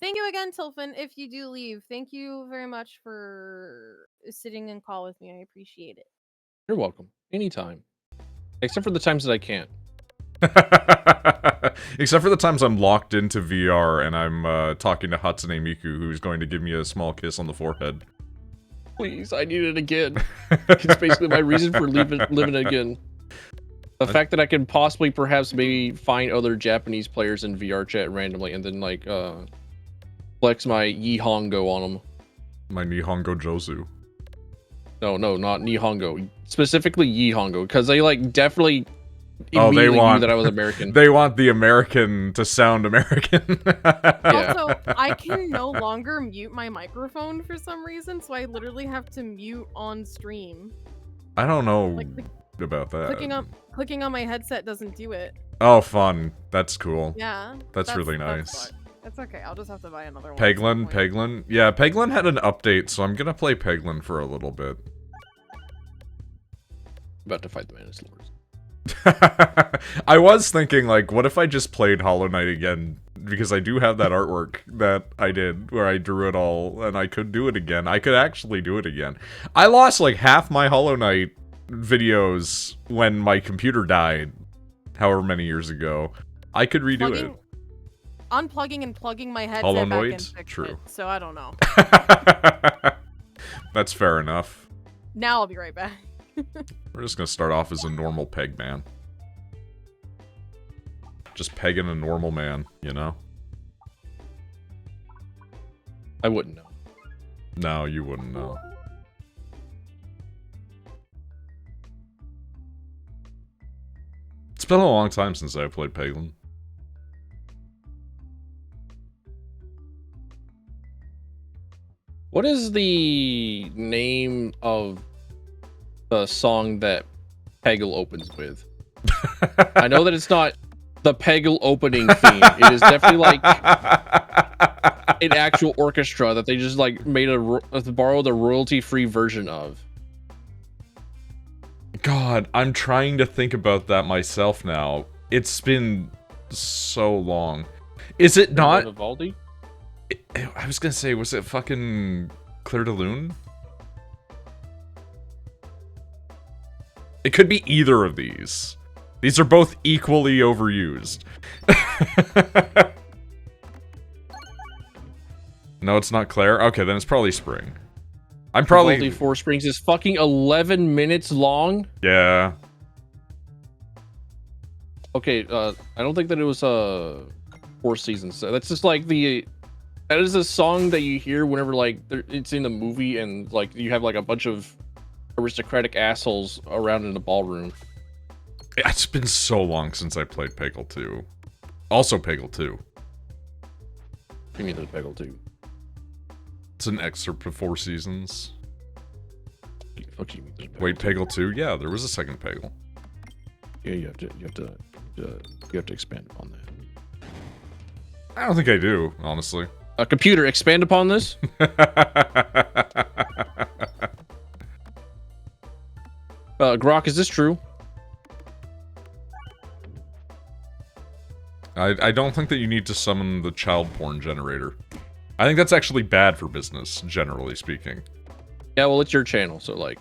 Thank you again, Tilfin, if you do leave. Thank you very much for sitting and call with me. I appreciate it. You're welcome. Anytime. Except for the times that I can't. Except for the times I'm locked into VR and I'm talking to Hatsune Miku, who's going to give me a small kiss on the forehead. Please, I need it again. It's basically my reason for living again. The fact that I can possibly perhaps maybe find other Japanese players in VR chat randomly and then like flex my Yihongo on them. My Nihongo Jozu. No, not Nihongo. Specifically Yihongo, because they like definitely they want knew that I was American. They want the American to sound American. Yeah. Also, I can no longer mute my microphone for some reason, so I literally have to mute on stream. I don't know Like, about that. Clicking on my headset doesn't do it. Oh, fun. That's cool. Yeah. That's really nice. It's okay. I'll just have to buy another one. Peglin. Yeah, Peglin had an update, so I'm gonna play Peglin for a little bit. About to fight the Manus Lords. I was thinking, like, what if I just played Hollow Knight again? Because I do have that artwork that I did, where I drew it all, and I could do it again. I could actually do it again. I lost, like, half my Hollow Knight videos when my computer died, however many years ago. I could redo it. Unplugging and plugging my headset Hollow back in Noid? True. it, so I don't know. That's fair enough. Now I'll be right back. We're just gonna start off as a normal peg man. Just pegging a normal man, you know? I wouldn't know. No, you wouldn't know. It's been a long time since I played Peglin. What is the name of the song that Peggle opens with? I know that it's not the Peggle opening theme. It is definitely like an actual orchestra that they just like made borrowed a royalty-free version of. God, I'm trying to think about that myself now. It's been so long. Is it not? Vivaldi? I was gonna say, was it fucking Clair de Lune? It could be either of these. These are both equally overused. No, it's not Claire? Okay, then it's probably Spring. I'm probably... Vivaldi Four Springs is fucking 11 minutes long? Yeah. Okay, I don't think that it was, 4 seasons. So that's just like that is a song that you hear whenever, like, it's in a movie and, like, you have, like, a bunch of aristocratic assholes around in the ballroom. It's been so long since I played Peggle 2. Also Peggle 2. You mean the Peggle 2? It's an excerpt of 4 seasons. Fuck you. Wait, Peggle 2? Yeah, there was a second Peggle. Yeah, you have to expand upon that. I don't think I do, honestly. Computer, expand upon this. Grok, is this true? I don't think that you need to summon the child porn generator. I think that's actually bad for business, generally speaking. Yeah, well, it's your channel, so like...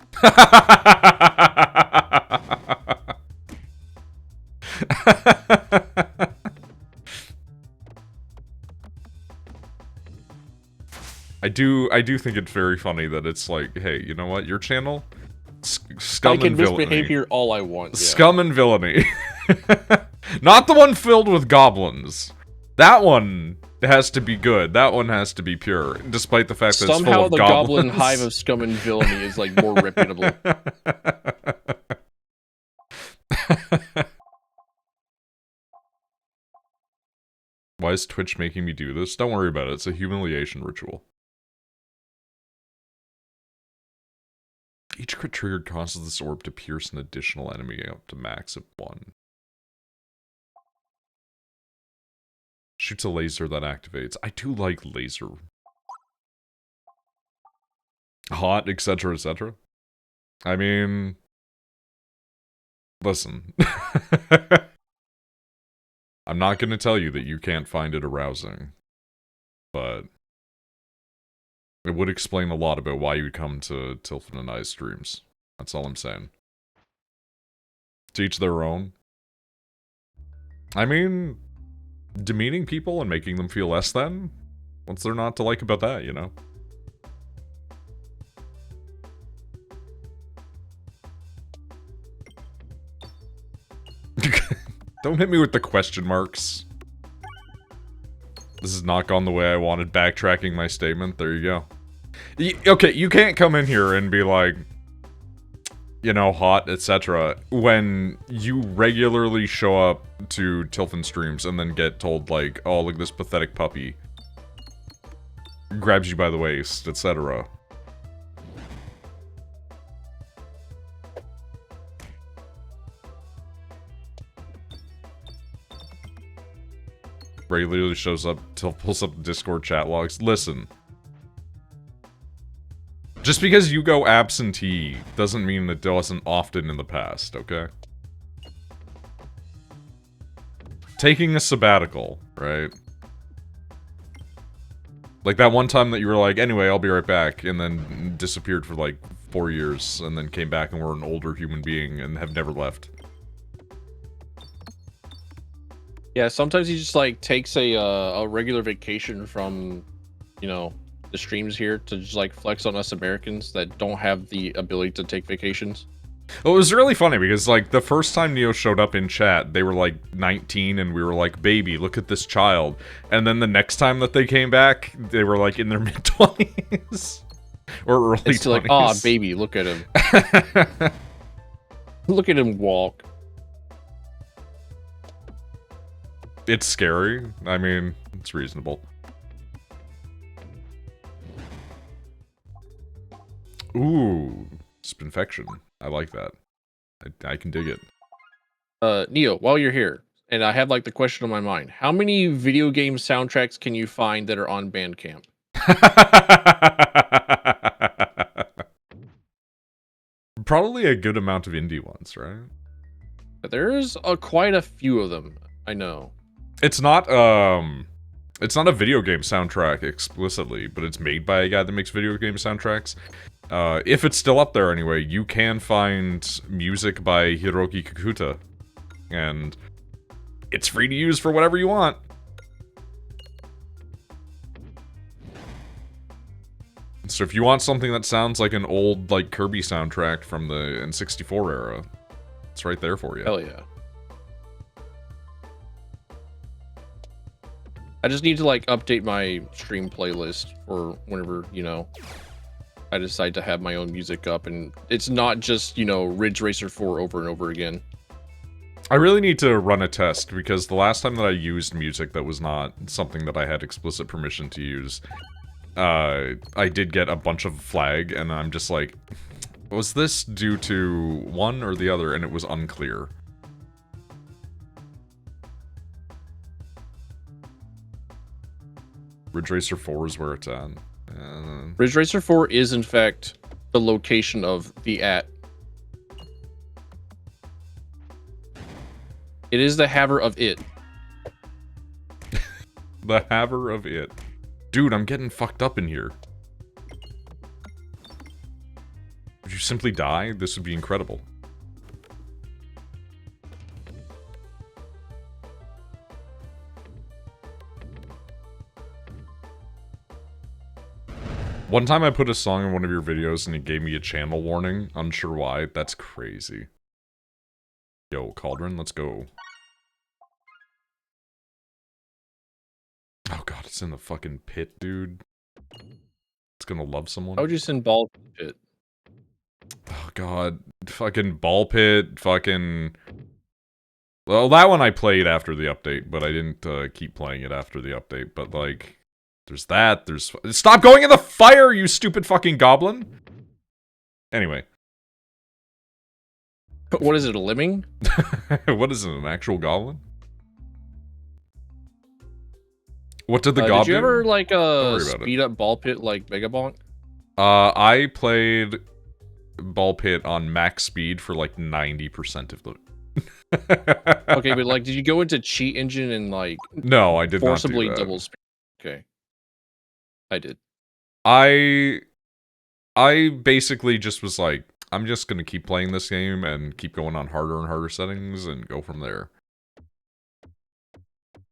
I do think it's very funny that it's like, hey, you know what? Your channel? Scum and villainy. I can misbehave here all I want. Yeah. Scum and villainy. Not the one filled with goblins. That one has to be good. That one has to be pure, despite the fact that somehow it's full of goblins. Goblin hive of scum and villainy is like more reputable. Why is Twitch making me do this? Don't worry about it. It's a humiliation ritual. Each crit triggered causes this orb to pierce an additional enemy up to max of 1. Shoots a laser that activates. I do like laser. Hot, etc., etc. I mean... Listen. I'm not going to tell you that you can't find it arousing. but it would explain a lot about why you come to Tilfin and I's streams. That's all I'm saying. To each their own. I mean, demeaning people and making them feel less than? What's there not to like about that, you know? Don't hit me with the question marks. This has not gone the way I wanted. Backtracking my statement. There you go. Okay, you can't come in here and be like, you know, hot, etc. when you regularly show up to Tilfin streams and then get told, like, oh, look at this pathetic puppy. Grabs you by the waist, etc. Regularly shows up, pulls up Discord chat logs. Listen. Just because you go absentee doesn't mean that it wasn't often in the past, okay? Taking a sabbatical, right? Like that one time that you were like, anyway, I'll be right back, and then disappeared for like 4 years, and then came back and were an older human being and have never left. Yeah, sometimes he just like takes a regular vacation from, you know, the streams here to just like flex on us Americans that don't have the ability to take vacations. Well, it was really funny because like the first time Neo showed up in chat, they were like 19 and we were like, baby, look at this child. And then the next time that they came back, they were like in their mid-20s. Or early 20s. It's like, ah, baby, look at him. Look at him walk. It's scary. I mean, it's reasonable. Ooh, Spinfection. I like that. I can dig it. Neo, while you're here, and I have like the question on my mind, how many video game soundtracks can you find that are on Bandcamp? Probably a good amount of indie ones, right? There's quite a few of them, I know. It's not a video game soundtrack explicitly, but it's made by a guy that makes video game soundtracks. If it's still up there anyway, you can find music by Hiroki Kikuta. And it's free to use for whatever you want. So if you want something that sounds like an old, like, Kirby soundtrack from the N64 era, it's right there for you. Hell yeah. I just need to, like, update my stream playlist for whenever, you know, I decide to have my own music up, and it's not just, you know, Ridge Racer 4 over and over again. I really need to run a test, because the last time that I used music that was not something that I had explicit permission to use, I did get a bunch of flag, and I'm just like, was this due to one or the other? And it was unclear. Ridge Racer 4 is where it's at. Ridge Racer 4 is, in fact, the location of the @ It is the haver of it. The haver of it. Dude, I'm getting fucked up in here. Would you simply die? This would be incredible. One time I put a song in one of your videos and it gave me a channel warning. Unsure why. That's crazy. Yo, Cauldron, let's go. Oh god, it's in the fucking pit, dude. It's gonna love someone. How would you send ball to the pit? Oh god. Fucking ball pit, fucking... Well, that one I played after the update, but I didn't keep playing it after the update. But, like, there's that, there's... Stop going in the fire, you stupid fucking goblin! Anyway. What is it, a lemming? What is it, an actual goblin? What did the goblin... Did you ever, like, speed up ball pit like Megabonk? I played ball pit on max speed for, like, 90% of the... Okay, but, like, did you go into cheat engine and, like... No, I did not do forcibly that. double speed? Okay. I did. I basically just was like, I'm just gonna keep playing this game and keep going on harder and harder settings and go from there.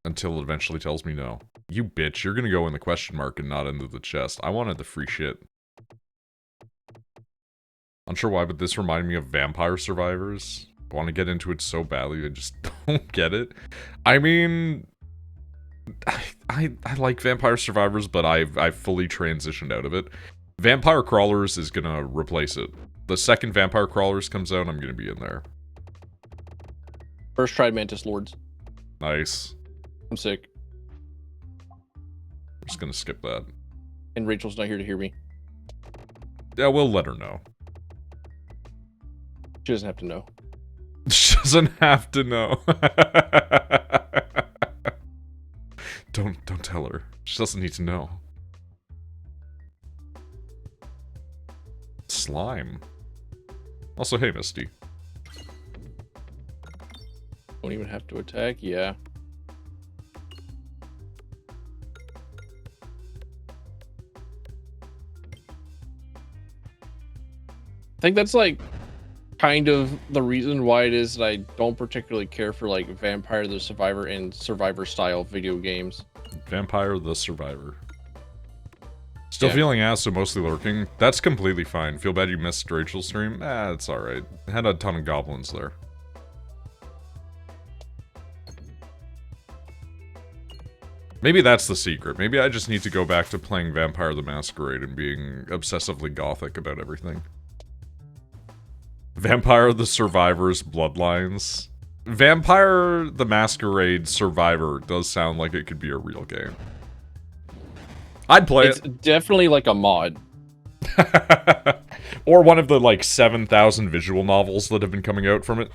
Until it eventually tells me no. You bitch, you're gonna go in the question mark and not into the chest. I wanted the free shit. Unsure why, but this reminded me of Vampire Survivors. I want to get into it so badly, I just don't get it. I mean, I like Vampire Survivors, but I've fully transitioned out of it. Vampire Crawlers is gonna replace it. The second Vampire Crawlers comes out, I'm gonna be in there. First tried Mantis Lords. Nice. I'm sick. I'm just gonna skip that. And Rachel's not here to hear me. Yeah, we'll let her know. She doesn't have to know. She doesn't have to know. Don't tell her. She doesn't need to know. Slime. Also, hey, Misty. Don't even have to attack, yeah. I think that's like kind of the reason why it is that I don't particularly care for like Vampire the Survivor and Survivor style video games. Vampire the Survivor. Still Yeah. feeling ass, so mostly lurking. That's completely fine. Feel bad you missed Rachel's stream? It's alright. Had a ton of goblins there. Maybe that's the secret. Maybe I just need to go back to playing Vampire the Masquerade and being obsessively gothic about everything. Vampire the Survivor's Bloodlines. Vampire the Masquerade Survivor does sound like it could be a real game. I'd play It's definitely like a mod. it. Or one of the, like, 7,000 visual novels that have been coming out from it.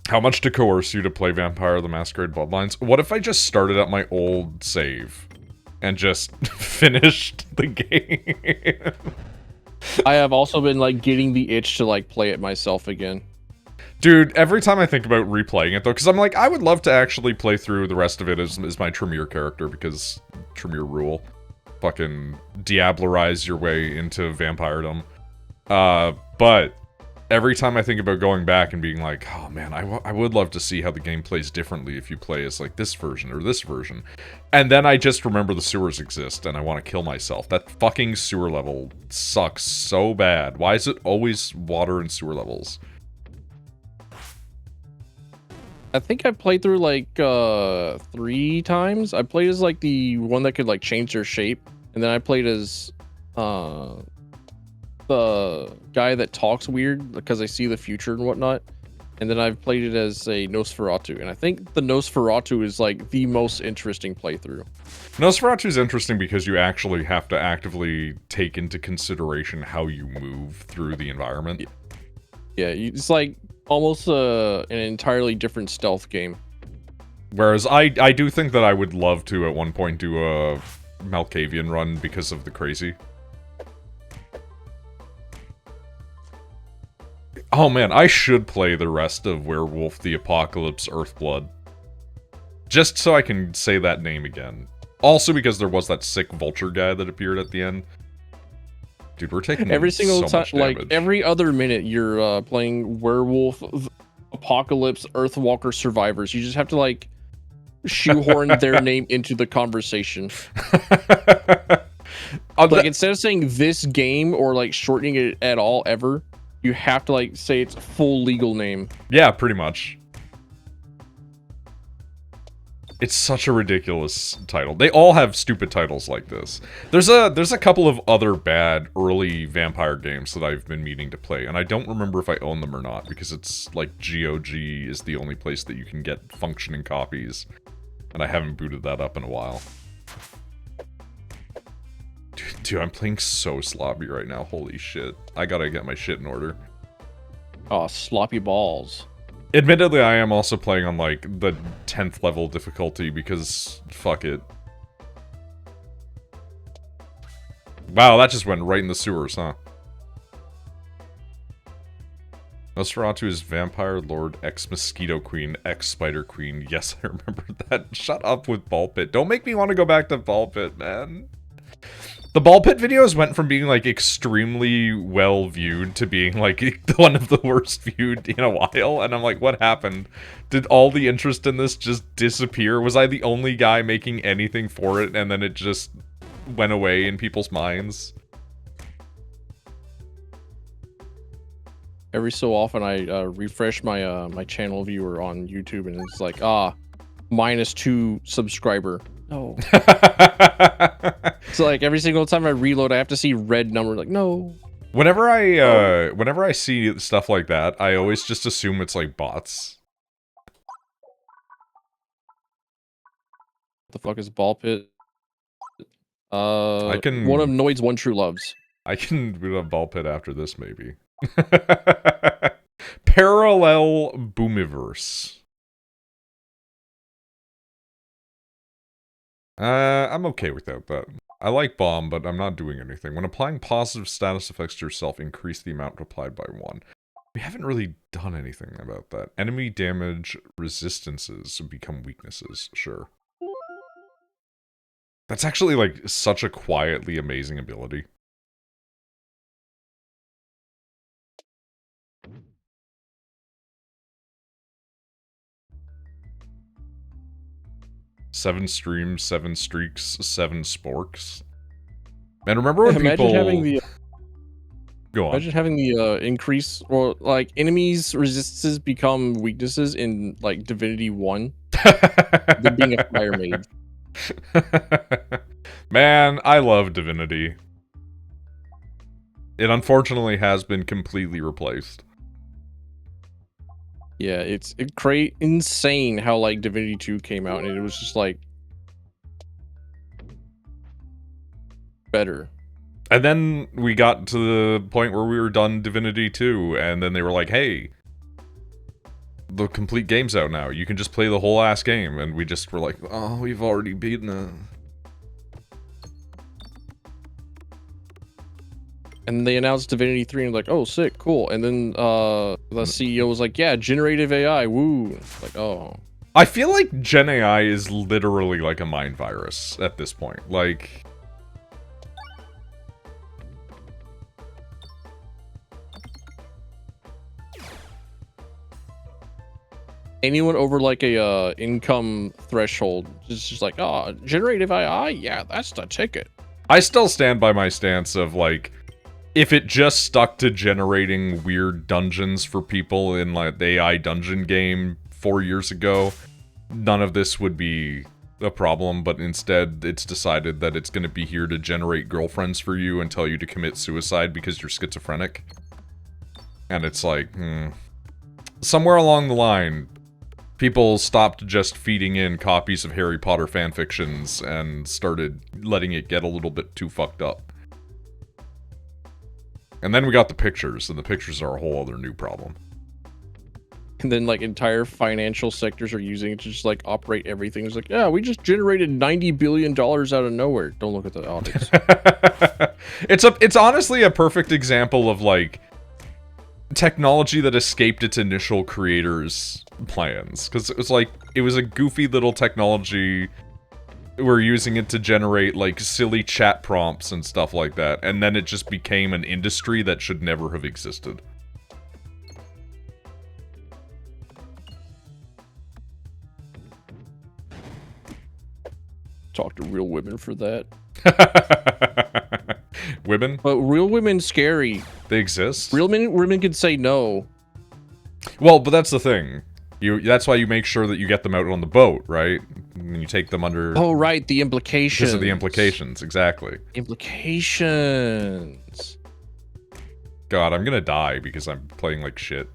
How much to coerce you to play Vampire the Masquerade Bloodlines? What if I just started at my old save and just finished the game? I have also been like getting the itch to like play it myself again. Dude, every time I think about replaying it, though, because I'm like, I would love to actually play through the rest of it as my Tremere character, because Tremere rule. Fucking diablerize your way into vampiredom. But every time I think about going back and being like, oh man, I would love to see how the game plays differently if you play as, like, this version or this version. And then I just remember the sewers exist, and I want to kill myself. That fucking sewer level sucks so bad. Why is it always water and sewer levels? I think I played through like 3 times. I played as like the one that could like change their shape, and then I played as the guy that talks weird because I see the future and whatnot. And then I've played it as a Nosferatu, and I think the Nosferatu is like the most interesting playthrough. Nosferatu is interesting because you actually have to actively take into consideration how you move through the environment. Yeah, it's like almost an entirely different stealth game. Whereas I do think that I would love to at one point do a Malkavian run because of the crazy. Oh man, I should play the rest of Werewolf the Apocalypse Earthblood. Just so I can say that name again. Also because there was that sick vulture guy that appeared at the end. Dude, we're taking Every single so time, much like damage. every other minute, you're playing Werewolf Apocalypse Earthwalker Survivors. You just have to like shoehorn their name into the conversation. Like instead of saying this game or like shortening it at all ever, you have to like say its full legal name. Yeah, pretty much. It's such a ridiculous title. They all have stupid titles like this. There's a couple of other bad early vampire games that I've been meaning to play, and I don't remember if I own them or not, because it's like GOG is the only place that you can get functioning copies, and I haven't booted that up in a while. Dude, I'm playing so sloppy right now. Holy shit. I gotta get my shit in order. Oh, sloppy balls. Admittedly, I am also playing on, like, the 10th level difficulty, because fuck it. Wow, that just went right in the sewers, huh? Nosferatu is Vampire Lord X Mosquito Queen X Spider Queen. Yes, I remember that. Shut up with Ball Pit. Don't make me want to go back to Ball Pit, man. The Ball Pit videos went from being, like, extremely well viewed to being, like, one of the worst viewed in a while. And I'm like, what happened? Did all the interest in this just disappear? Was I the only guy making anything for it and then it just went away in people's minds? Every so often, I refresh my my channel viewer on YouTube, and it's like, -2 subscriber. No. So like every single time I reload, I have to see red number. Like no. Whenever I see stuff like that, I always just assume it's like bots. What the fuck is Ball Pit? I can one of Noid's One True Loves. I can boot up Ball Pit after this, maybe. Parallel Boomiverse. I'm okay without that. I like Bomb, but I'm not doing anything. When applying positive status effects to yourself, increase the amount applied by 1. We haven't really done anything about that. Enemy damage resistances become weaknesses, sure. That's actually, like, such a quietly amazing ability. Seven streams, 7 streaks, 7 sporks. And remember when imagine people... having the Go on. imagine having the increase or like enemies resistances become weaknesses in like Divinity 1. Than being a fire mage. Man, I love Divinity. It unfortunately has been completely replaced. Yeah, it's insane how like Divinity 2 came out and it was just like better. And then we got to the point where we were done Divinity 2, and then they were like, hey, the complete game's out now. You can just play the whole ass game. And we just were like, oh, we've already beaten it. And they announced Divinity 3 and like, oh, sick, cool. And then the CEO was like, yeah, generative AI, woo. Like, oh. I feel like Gen AI is literally like a mind virus at this point. Like... Anyone over like a income threshold is just like, oh, generative AI, yeah, that's the ticket. I still stand by my stance of like, if it just stuck to generating weird dungeons for people in like the AI dungeon game 4 years ago, none of this would be a problem, but instead it's decided that it's going to be here to generate girlfriends for you and tell you to commit suicide because you're schizophrenic. And it's like, somewhere along the line, people stopped just feeding in copies of Harry Potter fanfictions and started letting it get a little bit too fucked up. And then we got the pictures, and the pictures are a whole other new problem. And then like entire financial sectors are using it to just like operate everything. It's like, yeah, we just generated $90 billion out of nowhere. Don't look at the audits. It's honestly a perfect example of like technology that escaped its initial creators' plans, because it was a goofy little technology. We're using it to generate like silly chat prompts and stuff like that, and then it just became an industry that should never have existed. Talk to real women for that. Women? But real women scary. They exist? Real women can say no. Well, but that's the thing. That's why you make sure that you get them out on the boat, right? And you take them under... Oh, right, the implications. Because of the implications, exactly. Implications. God, I'm gonna die because I'm playing like shit.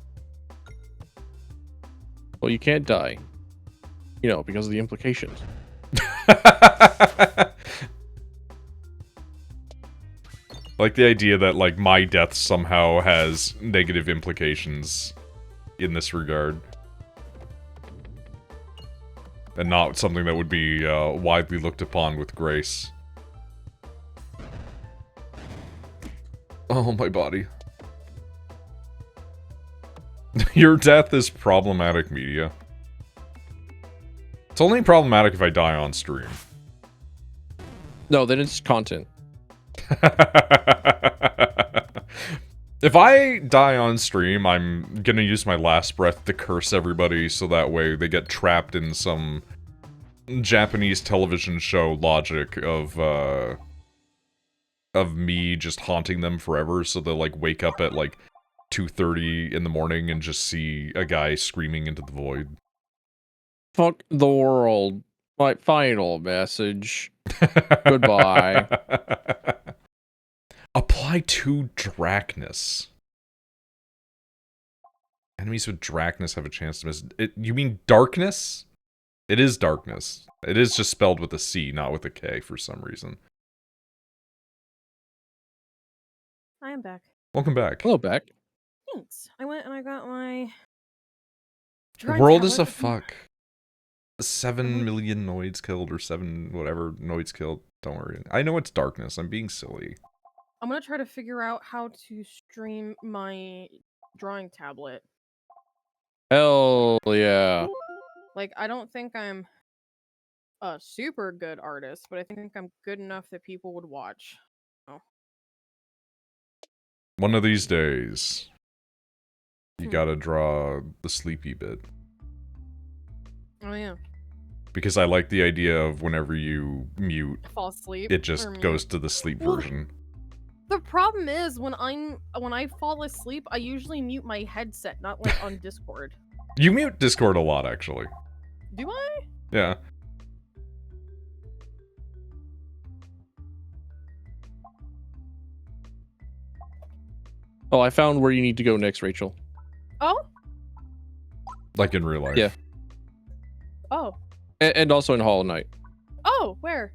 Well, you can't die. You know, because of the implications. Like the idea that, like, my death somehow has negative implications in this regard. And not something that would be widely looked upon with grace. Oh, my body. Your death is problematic media. It's only problematic if I die on stream. No, then it's content. If I die on stream, I'm gonna use my last breath to curse everybody so that way they get trapped in some Japanese television show logic of me just haunting them forever, so they'll like wake up at like 2:30 in the morning and just see a guy screaming into the void. Fuck the world. My final message. Goodbye. Apply to Drachness. Enemies with Drachness have a chance to miss. You mean Darkness? It is Darkness. It is just spelled with a C, not with a K for some reason. I am back. Welcome back. Hello, back. Thanks. I went and I got my... The world is a tablet. fuck. 7 million Noids killed, or 7 whatever Noids killed. Don't worry. I know it's Darkness. I'm being silly. I'm gonna try to figure out how to stream my drawing tablet. Hell yeah. Like, I don't think I'm a super good artist, but I think I'm good enough that people would watch. Oh. One of these days, you gotta draw the sleepy bit. Oh yeah. Because I like the idea of whenever you mute, Fall asleep. it just or mute. goes to the sleep Well, version. The problem is when I fall asleep, I usually mute my headset, not like on Discord. You mute Discord a lot, actually. Do I? Yeah. Oh, I found where you need to go next, Rachel. Oh? Like in real life. Yeah. Oh. And also in Hollow Knight. Oh, where?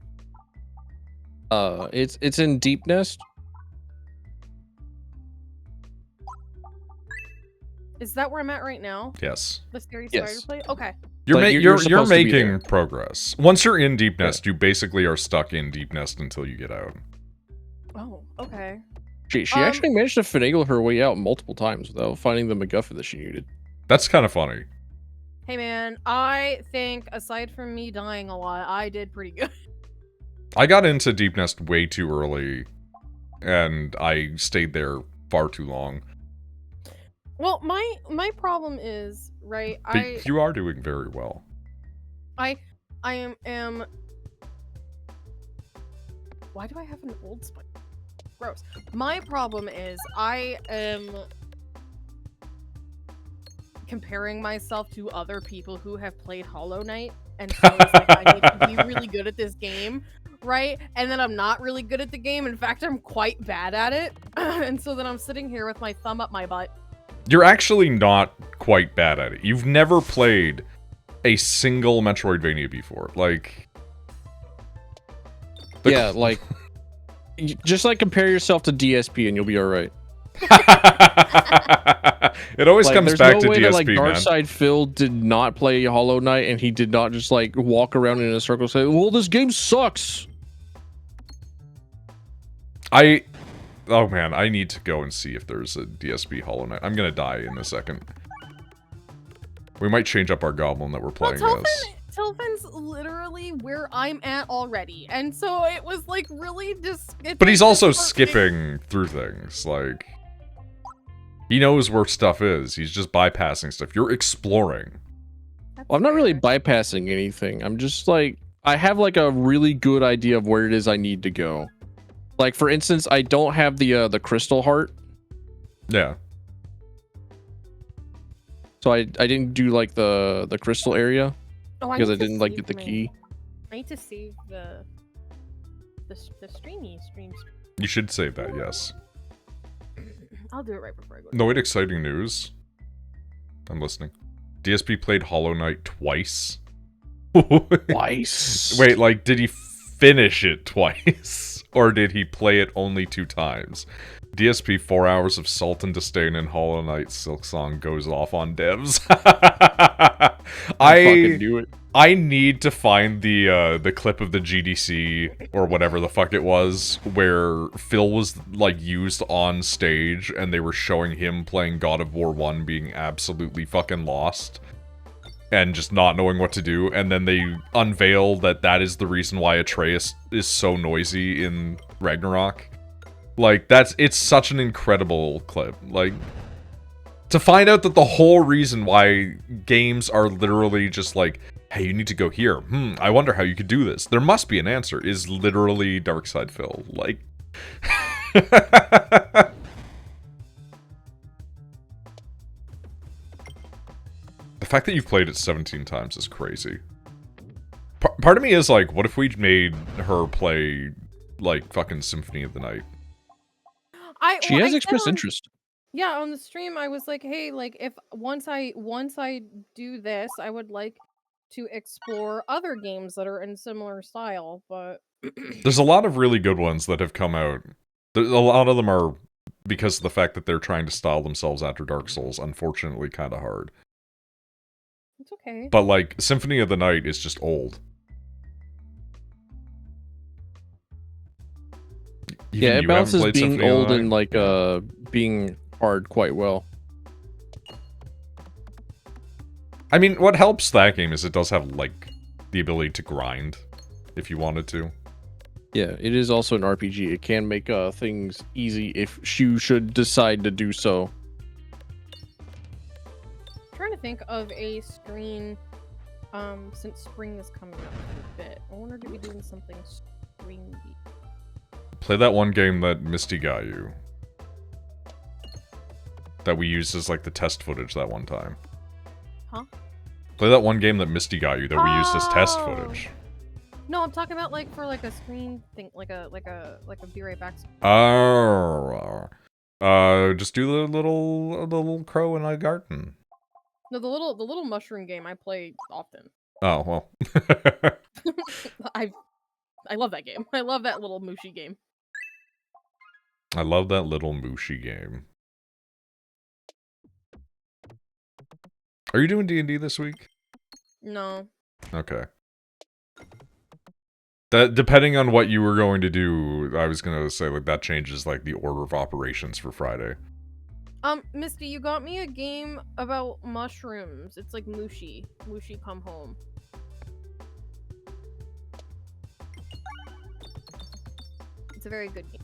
It's in Deep Nest. Is that where I'm at right now? Yes. The scary Yes. spider play? Okay. You're, Like, you're, you're you're supposed to be making there. progress. Once you're in Deep Nest, you basically are stuck in Deep Nest until you get out. Oh, okay. She actually managed to finagle her way out multiple times without finding the MacGuffin that she needed. That's kind of funny. Hey man, I think aside from me dying a lot, I did pretty good. I got into Deep Nest way too early, and I stayed there far too long. Well, my problem is, right, But you are doing very well. I am Why do I have an old spider? Gross. My problem is I am comparing myself to other people who have played Hollow Knight, and so it's like I need to be really good at this game, right? And then I'm not really good at the game. In fact, I'm quite bad at it. And so then I'm sitting here with my thumb up my butt. You're actually not quite bad at it. You've never played a single Metroidvania before. Like... Yeah, like... just like compare yourself to DSP and you'll be alright. It always Like, comes there's back no to way DSP, that, like, man. Darkside Phil did not play Hollow Knight and he did not just like walk around in a circle saying, well, this game sucks. Oh man, I need to go and see if there's a DSP Hollow Knight. I'm gonna die in a second. We might change up our goblin that we're playing as. Tilfin's literally where I'm at already, and so it was like really But he's also skipping through things, like... He knows where stuff is, he's just bypassing stuff. You're exploring. Well, I'm not really bypassing anything. I'm just like, I have like a really good idea of where it is I need to go. Like, for instance, I don't have the crystal heart. Yeah. So I didn't do like the crystal area. Oh, Because I need to didn't like save get the my- key. I need to save the streams. You should save that, yes. I'll do it right before I go. Noid exciting news. I'm listening. DSP played Hollow Knight twice. Twice. Wait, like, did he finish it twice? Or did he play it only 2 times? DSP 4 hours of Salt and Disdain and Hollow Knight Silksong goes off on devs. I fucking knew it. I need to find the clip of the GDC or whatever the fuck it was where Phil was like used on stage and they were showing him playing God of War 1 being absolutely fucking lost and just not knowing what to do, and then they unveil that is the reason why Atreus is so noisy in Ragnarok. Like, it's such an incredible clip. Like, to find out that the whole reason why games are literally just like, hey, you need to go here. I wonder how you could do this. There must be an answer, is literally Darkside Phil. Like... The fact that you've played it 17 times is crazy. Part of me is like, what if we made her play, like, fucking Symphony of the Night? She has expressed interest. Yeah, on the stream, I was like, hey, like, if once I do this, I would like to explore other games that are in similar style, but... There's a lot of really good ones that have come out. A lot of them are, because of the fact that they're trying to style themselves after Dark Souls, unfortunately kind of hard. It's okay. But, like, Symphony of the Night is just old. Yeah, it balances being old and, like, being hard quite well. I mean, what helps that game is it does have, like, the ability to grind, if you wanted to. Yeah, it is also an RPG. It can make things easy if you should decide to do so. I'm trying to think of a screen, since spring is coming up a bit. I wonder to be doing something springy. Play that one game that Misty got you. That we used as, like, the test footage that one time. Huh? Play that one game that Misty got you that we used as test footage. No, I'm talking about, like, for, like, a screen thing, like a be right back. Oh. Just do the little crow in a garden. No, the little mushroom game I play often. Oh, well. I love that game. I love that little mushy game. I love that little mushy game. Are you doing D&D this week? No. Okay. That, depending on what you were going to do, I was gonna say, like, that changes, like, the order of operations for Friday. Misty, you got me a game about mushrooms. It's like Mushy. Mushy Come Home. It's a very good game.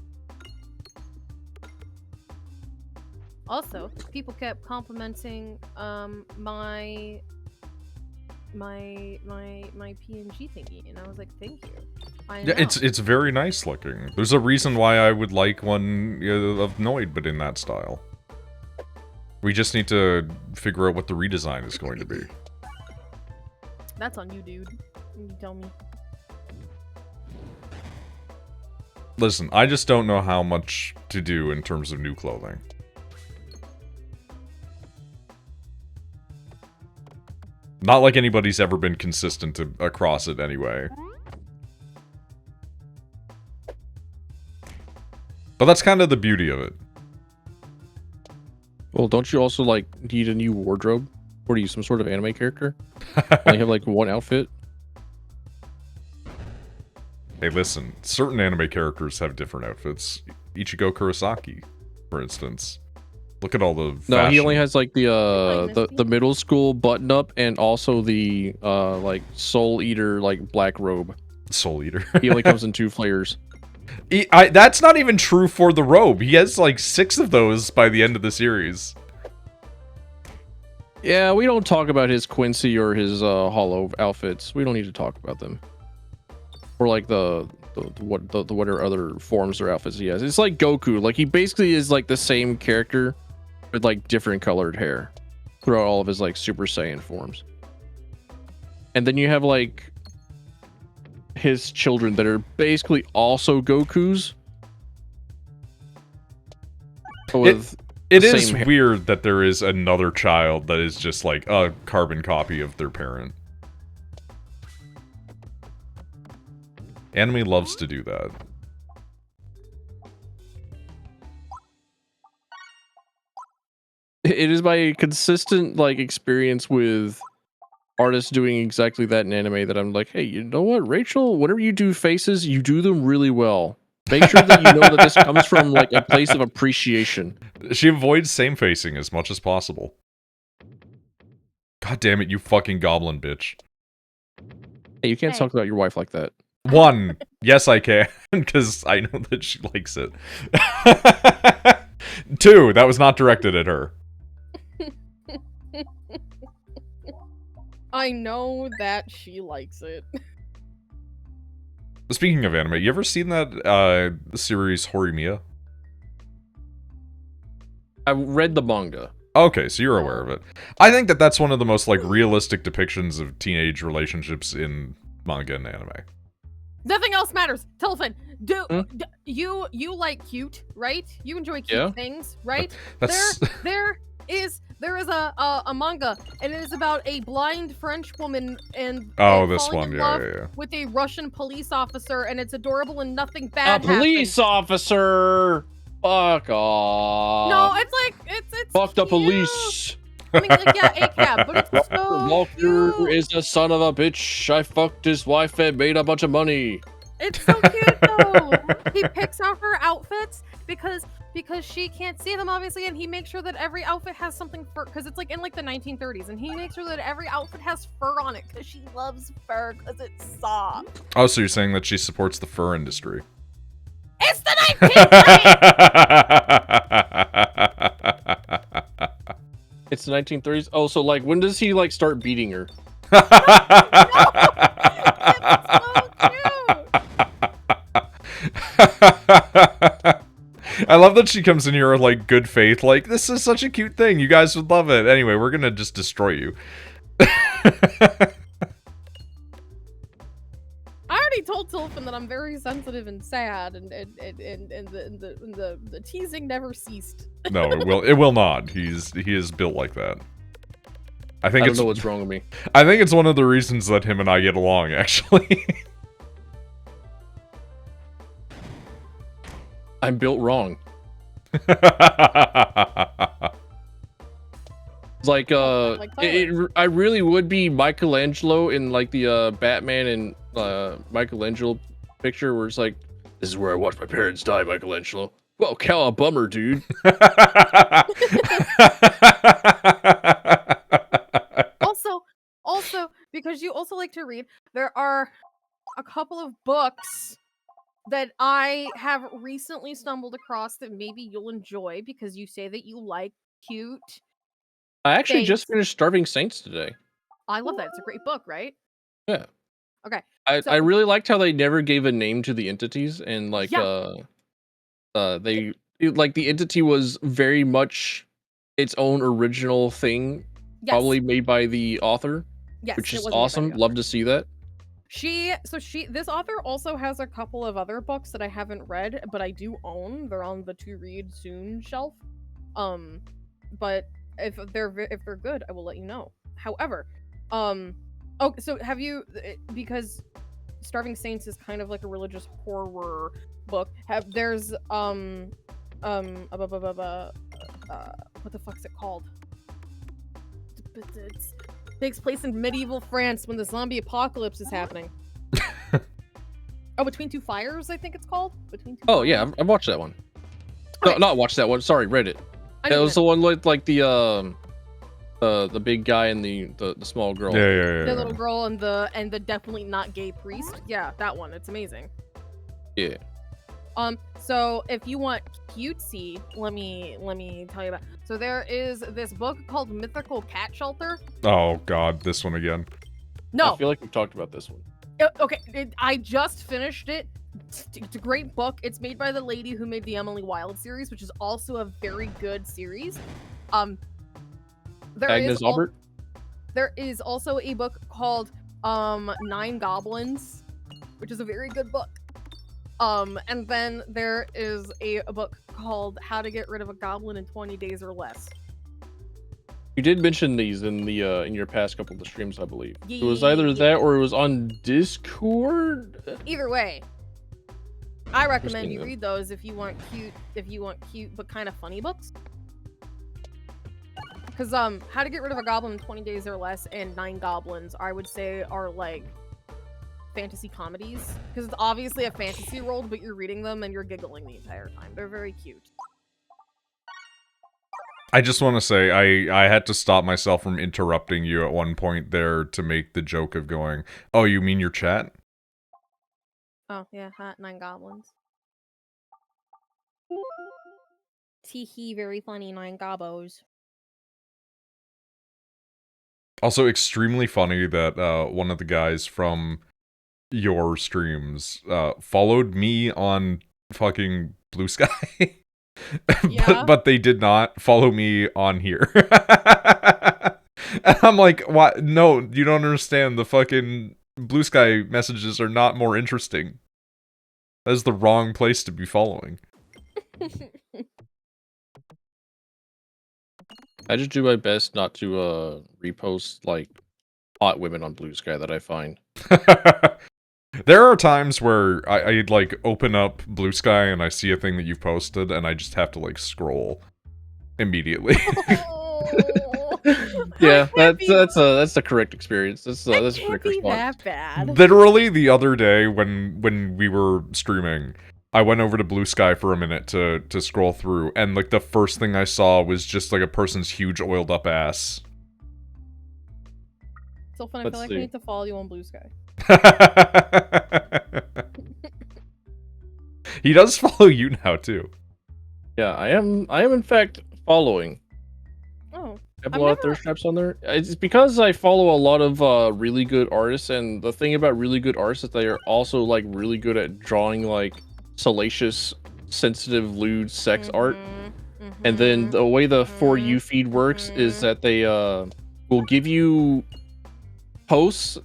Also, people kept complimenting my PNG thingy, and I was like, thank you. Yeah, it's very nice looking. There's a reason why I would like one of Noid, but in that style. We just need to figure out what the redesign is going to be. That's on you, dude. You tell me. Listen, I just don't know how much to do in terms of new clothing. Not like anybody's ever been consistent across it anyway. But that's kind of the beauty of it. Well, don't you also, like, need a new wardrobe? Or are you some sort of anime character? Only have, like, one outfit? Hey, listen. Certain anime characters have different outfits. Ichigo Kurosaki, for instance. Look at all the fashion. No, he only has, like, the middle school button-up and also the, like, Soul Eater, like, black robe. Soul Eater. He only comes in 2 flavors. That's not even true for the robe. He has like 6 of those by the end of the series. Yeah, we don't talk about his Quincy or his Hollow outfits. We don't need to talk about them. Or like what are other forms or outfits he has. It's like Goku. Like, he basically is like the same character with like different colored hair throughout all of his like Super Saiyan forms. And then you have like his children that are basically also Gokus. It is weird that there is another child that is just like a carbon copy of their parent. Anime loves to do that. It is my consistent like experience with artists doing exactly that in anime that I'm like, hey, you know what, Rachel? Whenever you do faces, you do them really well. Make sure that you know that this comes from like a place of appreciation. She avoids same facing as much as possible. God damn it, you fucking goblin bitch. Hey, you can't Hey. talk about your wife like that. 1, yes I can, because I know that she likes it. 2, that was not directed at her. I know that she likes it. Speaking of anime, you ever seen that series Horimiya? I read the manga. Okay, so you're aware of it. I think that that's one of the most like realistic depictions of teenage relationships in manga and anime. Nothing else matters. Telephone. You like cute, right? You enjoy cute things, right? That's There is a manga, and it is about a blind French woman and this falling one, in yeah, love yeah. with a Russian police officer, and it's adorable and nothing A bad police happens. officer. Fuck off. No, it's like it's Fuck the cute. police. I mean, like, yeah, ACAB, but it's so Walker cute. is a son of a bitch. I fucked his wife and made a bunch of money. It's so cute though. He picks out her outfits because she can't see them obviously, and he makes sure that every outfit has something fur, because it's like in like the 1930s, and he makes sure that every outfit has fur on it because she loves fur because it's soft. Oh, so you're saying that she supports the fur industry? It's the 1930s. It's the 1930s. Oh, so like when does he like start beating her? It's so cute. I love that she comes in here like good faith, like this is such a cute thing. You guys would love it. Anyway, we're gonna just destroy you. I already told Tilfin that I'm very sensitive and sad, and the teasing never ceased. No, it will not. He is built like that. I I don't it's know what's wrong with me. I think it's one of the reasons that him and I get along, actually. I'm built wrong. It's like I really would be Michelangelo in like the Batman and Michelangelo picture where it's like, this is where I watched my parents die, Michelangelo. Well, cow a bummer, dude. Also, because you also like to read, there are a couple of books that I have recently stumbled across that maybe you'll enjoy because you say that you like cute. I actually just Thanks. finished Starving Saints today. I love that. It's a great book, right? Yeah. Okay. I really liked how they never gave a name to the entities, and like Yeah. the entity was very much its own original thing, Yes. probably made by the author, Yes, which it is was made by the awesome. author. Love to see that. This author also has a couple of other books that I haven't read, but I do own. They're on the to read soon shelf. But if they're good, I will let you know. However, oh, so have you, because Starving Saints is kind of like a religious horror book. There's what the fuck's it called? It takes place in medieval France when the zombie apocalypse is happening. Oh, Between Two Fires, I think it's called. Between Two. Oh yeah, I've watched that one. Okay. No, not watched that one. Sorry, read it. That was the one with like the big guy and the small girl. Yeah. The little girl and the definitely not gay priest. Yeah, that one. It's amazing. Yeah. So if you want cutesy, let me tell you about. So there is this book called Mythical Cat Shelter. Oh god, this one again. No. I feel like we've talked about this one. Okay, I just finished it. It's a great book. It's made by the lady who made the Emily Wilde series, which is also a very good series. Agnes Albert? There is also a book called 9 Goblins, which is a very good book. And then there is a book called How to Get Rid of a Goblin in 20 Days or Less. You did mention these in the in your past couple of streams, I believe. It was either that or it was on Discord. Either way, I recommend you read those if you want cute but kind of funny books. Because How to Get Rid of a Goblin in 20 Days or Less and 9 Goblins, I would say, are like fantasy comedies. Because it's obviously a fantasy world, but you're reading them and you're giggling the entire time. They're very cute. I just want to say, I had to stop myself from interrupting you at one point there to make the joke of going, oh, you mean your chat? Oh, yeah, 9 Goblins. Teehee, very funny, 9 Gobos. Also, extremely funny that one of the guys from your streams followed me on fucking Blue Sky. Yeah? but they did not follow me on here. And I'm like, what? No, you don't understand. The fucking Blue Sky messages are not more interesting. That is the wrong place to be following. I just do my best not to repost like hot women on Blue Sky that I find. There are times where I'd like open up Blue Sky and I see a thing that you've posted and I just have to like scroll immediately. Yeah, that's the correct experience. That's a correct response. That bad. Literally the other day when we were streaming, I went over to Blue Sky for a minute to scroll through, and like the first thing I saw was just like a person's huge oiled up ass. So fun. I feel like I need to follow you on Blue Sky. He does follow you now too. Yeah, I am in fact following. Oh. I have a lot of thirst traps on there. It's because I follow a lot of really good artists, and the thing about really good artists is they are also like really good at drawing like salacious, sensitive, lewd sex art. And then the way the For You feed works is that they will give you posts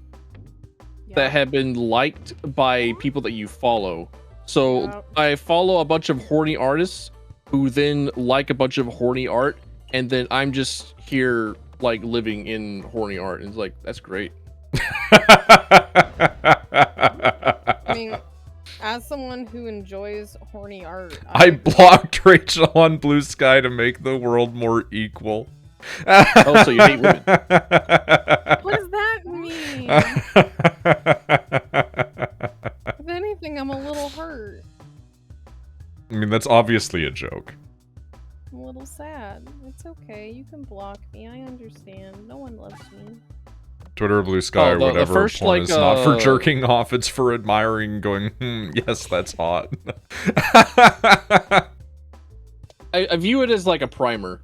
that have been liked by people that you follow. So I follow a bunch of horny artists who then like a bunch of horny art, and then I'm just here like living in horny art, and it's like, that's great. I mean, as someone who enjoys horny art, I blocked Rachel on Blue Sky to make the world more equal. Oh, so you hate women. What does that mean? If anything, I'm a little hurt. I mean, that's obviously a joke. I'm a little sad. It's okay. You can block me. I understand. No one loves me. Twitter, Blue Sky, or whatever. First, porn like, is not for jerking off. It's for admiring, going, yes, that's hot. I view it as like a primer.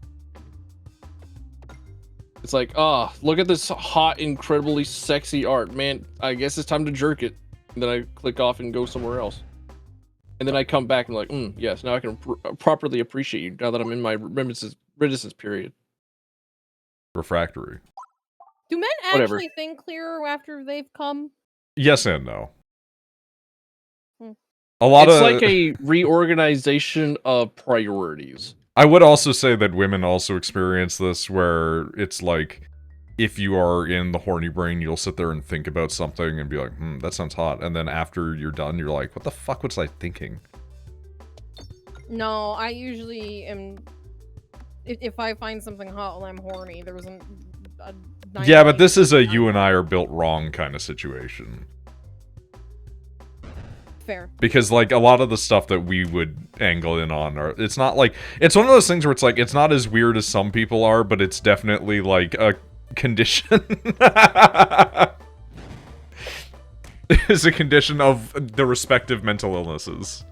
It's like, look at this hot, incredibly sexy art. Man, I guess it's time to jerk it. And then I click off and go somewhere else. And then I come back and like, yes, now I can properly appreciate you now that I'm in my reticence period. Refractory. Do men actually think clearer after they've come? Yes and no. It's like a reorganization of priorities. I would also say that women also experience this, where it's like, if you are in the horny brain, you'll sit there and think about something and be like, that sounds hot. And then after you're done, you're like, what the fuck was I thinking? No, I usually am... If I find something hot while I'm horny, there was a yeah, but this is a you and I are built wrong kind of situation. Fair. Because, like, a lot of the stuff that we would angle in on are... It's not like... It's one of those things where it's like, it's not as weird as some people are, but it's definitely, like, a condition. It's a condition of the respective mental illnesses.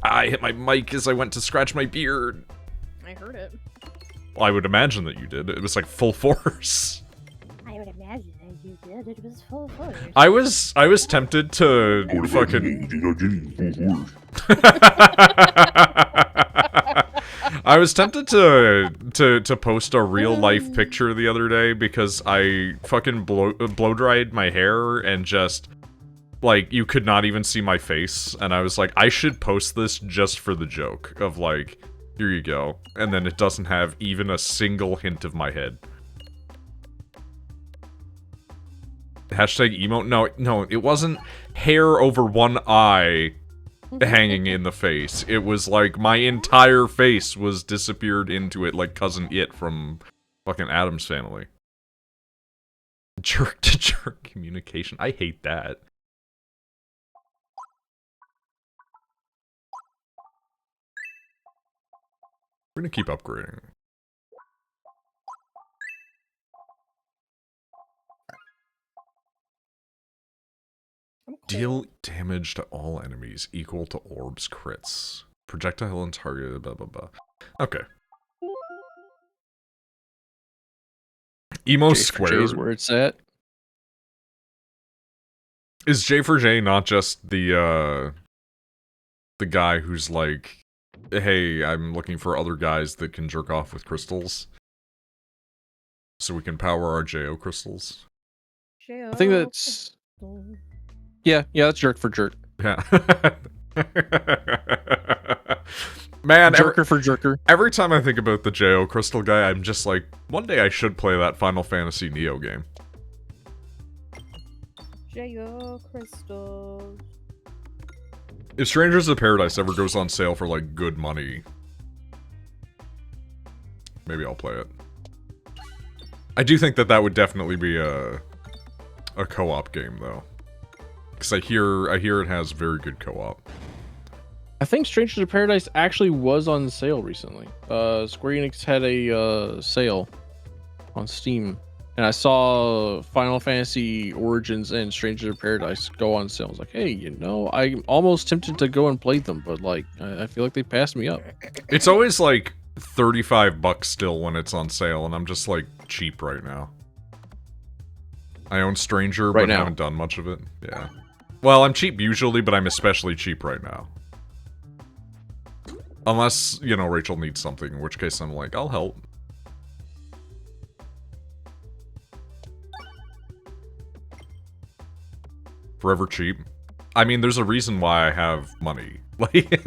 I hit my mic as I went to scratch my beard. I heard it. Well, I would imagine that you did. It was like full force. I would imagine that you did. It was full force. I was tempted to fucking... I was tempted to post a real life picture the other day because I fucking blow dried my hair and just... Like, you could not even see my face, and I was like, I should post this just for the joke of, like, here you go. And then it doesn't have even a single hint of my head. Hashtag emote? No, it wasn't hair over one eye hanging in the face. It was like my entire face was disappeared into it like Cousin It from fucking Addams Family. Jerk to jerk communication. I hate that. We're gonna keep upgrading. Deal damage to all enemies equal to orbs crits. Projectile and target, blah blah blah. Okay. Emo squared. Where it's at. Is J for J not just the guy who's like, hey, I'm looking for other guys that can jerk off with crystals, so we can power our JO crystals? I think that's... Yeah, that's jerk for jerk. Yeah. Man, jerker for jerker. Every time I think about the JO crystal guy, I'm just like, one day I should play that Final Fantasy Neo game. JO crystals. If Strangers of Paradise ever goes on sale for like good money, maybe I'll play it. I do think that would definitely be a co-op game though. Because I hear it has very good co-op. I think Strangers of Paradise actually was on sale recently. Square Enix had a sale on Steam, and I saw Final Fantasy Origins and Strangers of Paradise go on sale. I was like, hey, you know, I'm almost tempted to go and play them, but like, I feel like they passed me up. It's always like $35 still when it's on sale, and I'm just like cheap right now. I own Stranger, but haven't done much of it. Yeah. Well, I'm cheap usually, but I'm especially cheap right now. Unless, you know, Rachel needs something, in which case I'm like, I'll help. Forever cheap. I mean, there's a reason why I have money. Like,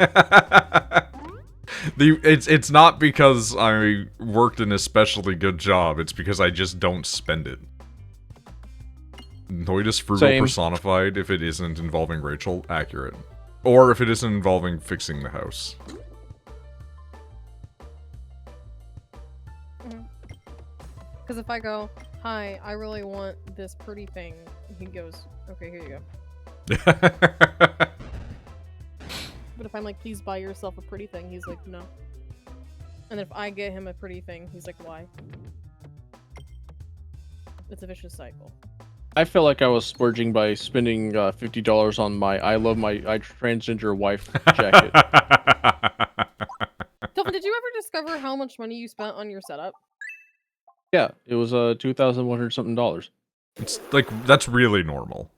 it's not because I worked an especially good job, it's because I just don't spend it. Noid is frugal personified if it isn't involving Rachel. Accurate. Or if it isn't involving fixing the house. Because if I go, hi, I really want this pretty thing, he goes, okay, here you go. But if I'm like, please buy yourself a pretty thing, he's like, no. And if I get him a pretty thing, he's like, why? It's a vicious cycle. I feel like I was splurging by spending $50 on my I love my transgender wife jacket. Delphin, did you ever discover how much money you spent on your setup? Yeah, it was $2,100 something. It's like, that's really normal.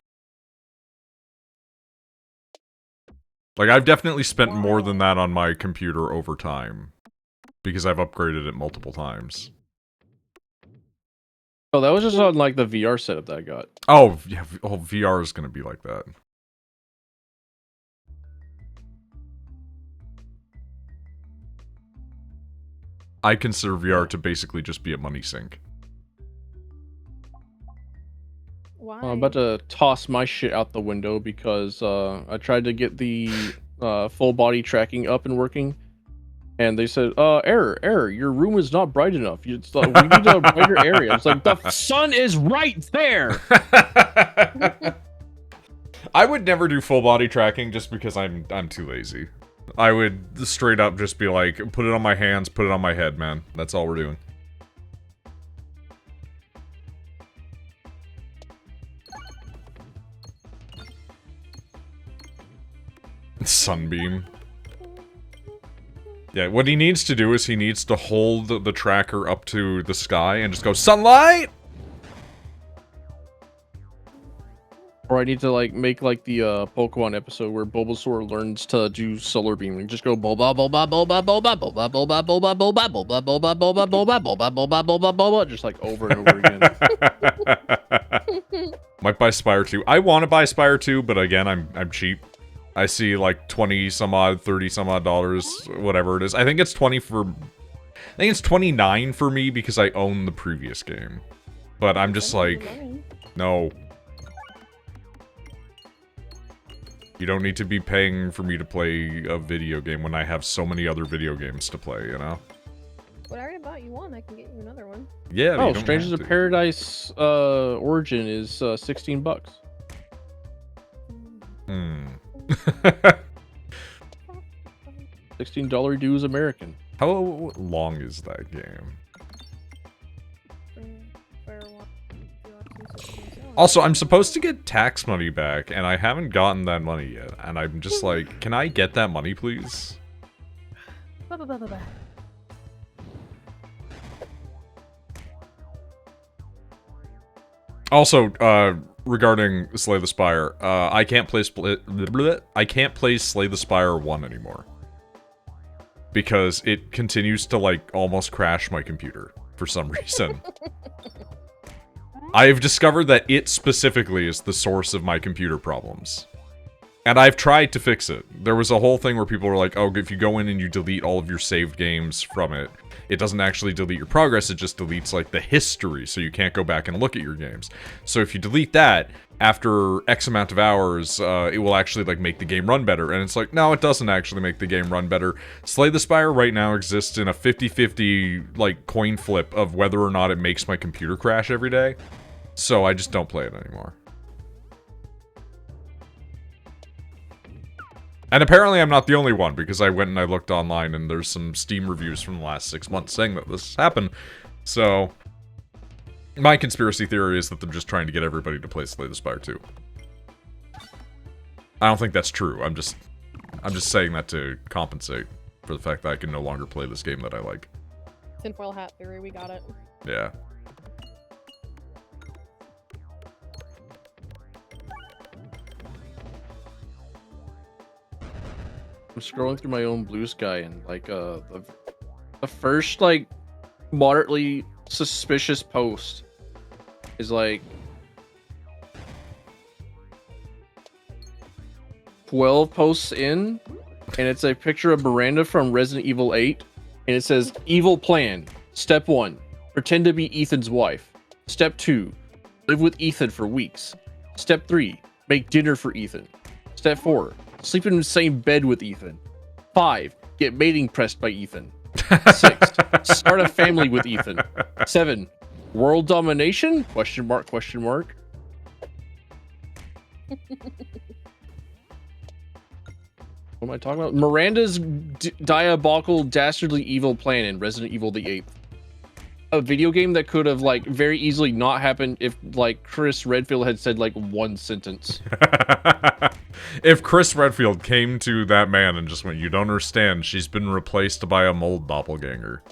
Like, I've definitely spent more than that on my computer over time. Because I've upgraded it multiple times. Oh, that was just on, like, the VR setup that I got. Oh, yeah, VR is gonna be like that. I consider VR to basically just be a money sink. Why? I'm about to toss my shit out the window because I tried to get the full body tracking up and working. And they said, error, your room is not bright enough. We need a brighter area. It's like, the sun is right there! I would never do full body tracking just because I'm too lazy. I would straight up just be like, put it on my hands, put it on my head, man. That's all we're doing. Sunbeam. Yeah, what he needs to do is he needs to hold the tracker up to the sky and just go, sunlight! Or I need to, like, make, like, the Pokemon episode where Bulbasaur learns to do Solar Beam and just go bulba, bulba, bulba, bulba, bulba, bulba, bulba, bulba, bulba, bulba, bulba, bulba, bulba, bulba, bulba, bulba, just, like, over and over again. Might buy Spire 2. I want to buy Spire 2, but again, I'm cheap. I see like 20 some odd, 30 some odd dollars, whatever it is. I think it's 20 for... I think it's 29 for me because I own the previous game. But I'm just like, no. You don't need to be paying for me to play a video game when I have so many other video games to play, you know? But I already bought you one. I can get you another one. Yeah, Oh, Strangers of Paradise Origin is $16. $16 dues American. How long is that game? Also, I'm supposed to get tax money back, and I haven't gotten that money yet. And I'm just like, can I get that money, please? Also, regarding Slay the Spire, I can't play Slay the Spire 1 anymore. Because it continues to, like, almost crash my computer for some reason. I've discovered that it specifically is the source of my computer problems. And I've tried to fix it. There was a whole thing where people were like, oh, if you go in and you delete all of your saved games from it, it doesn't actually delete your progress, it just deletes, like, the history, so you can't go back and look at your games. So if you delete that, after X amount of hours, it will actually, like, make the game run better. And it's like, no, it doesn't actually make the game run better. Slay the Spire right now exists in a 50-50, like, coin flip of whether or not it makes my computer crash every day. So I just don't play it anymore. And apparently I'm not the only one, because I went and I looked online and there's some Steam reviews from the last 6 months saying that this happened. So, my conspiracy theory is that they're just trying to get everybody to play Slay the Spire 2. I don't think that's true. I'm just saying that to compensate for the fact that I can no longer play this game that I like. Tinfoil hat theory, we got it. Yeah. I'm scrolling through my own Blue Sky and like the first like moderately suspicious post is like 12 posts in, and it's a picture of Miranda from Resident Evil 8, and it says evil plan. Step 1, pretend to be Ethan's wife. Step 2, live with Ethan for weeks. Step 3, make dinner for Ethan. Step 4, sleep in the same bed with Ethan. 5, get mating pressed by Ethan. 6, start a family with Ethan. 7, world domination? Question mark, question mark. What am I talking about? Miranda's diabolical, dastardly evil plan in Resident Evil the 8th. A video game that could have like very easily not happened if like Chris Redfield had said like one sentence. If Chris Redfield came to that man and just went, you don't understand, she's been replaced by a mold doppelganger.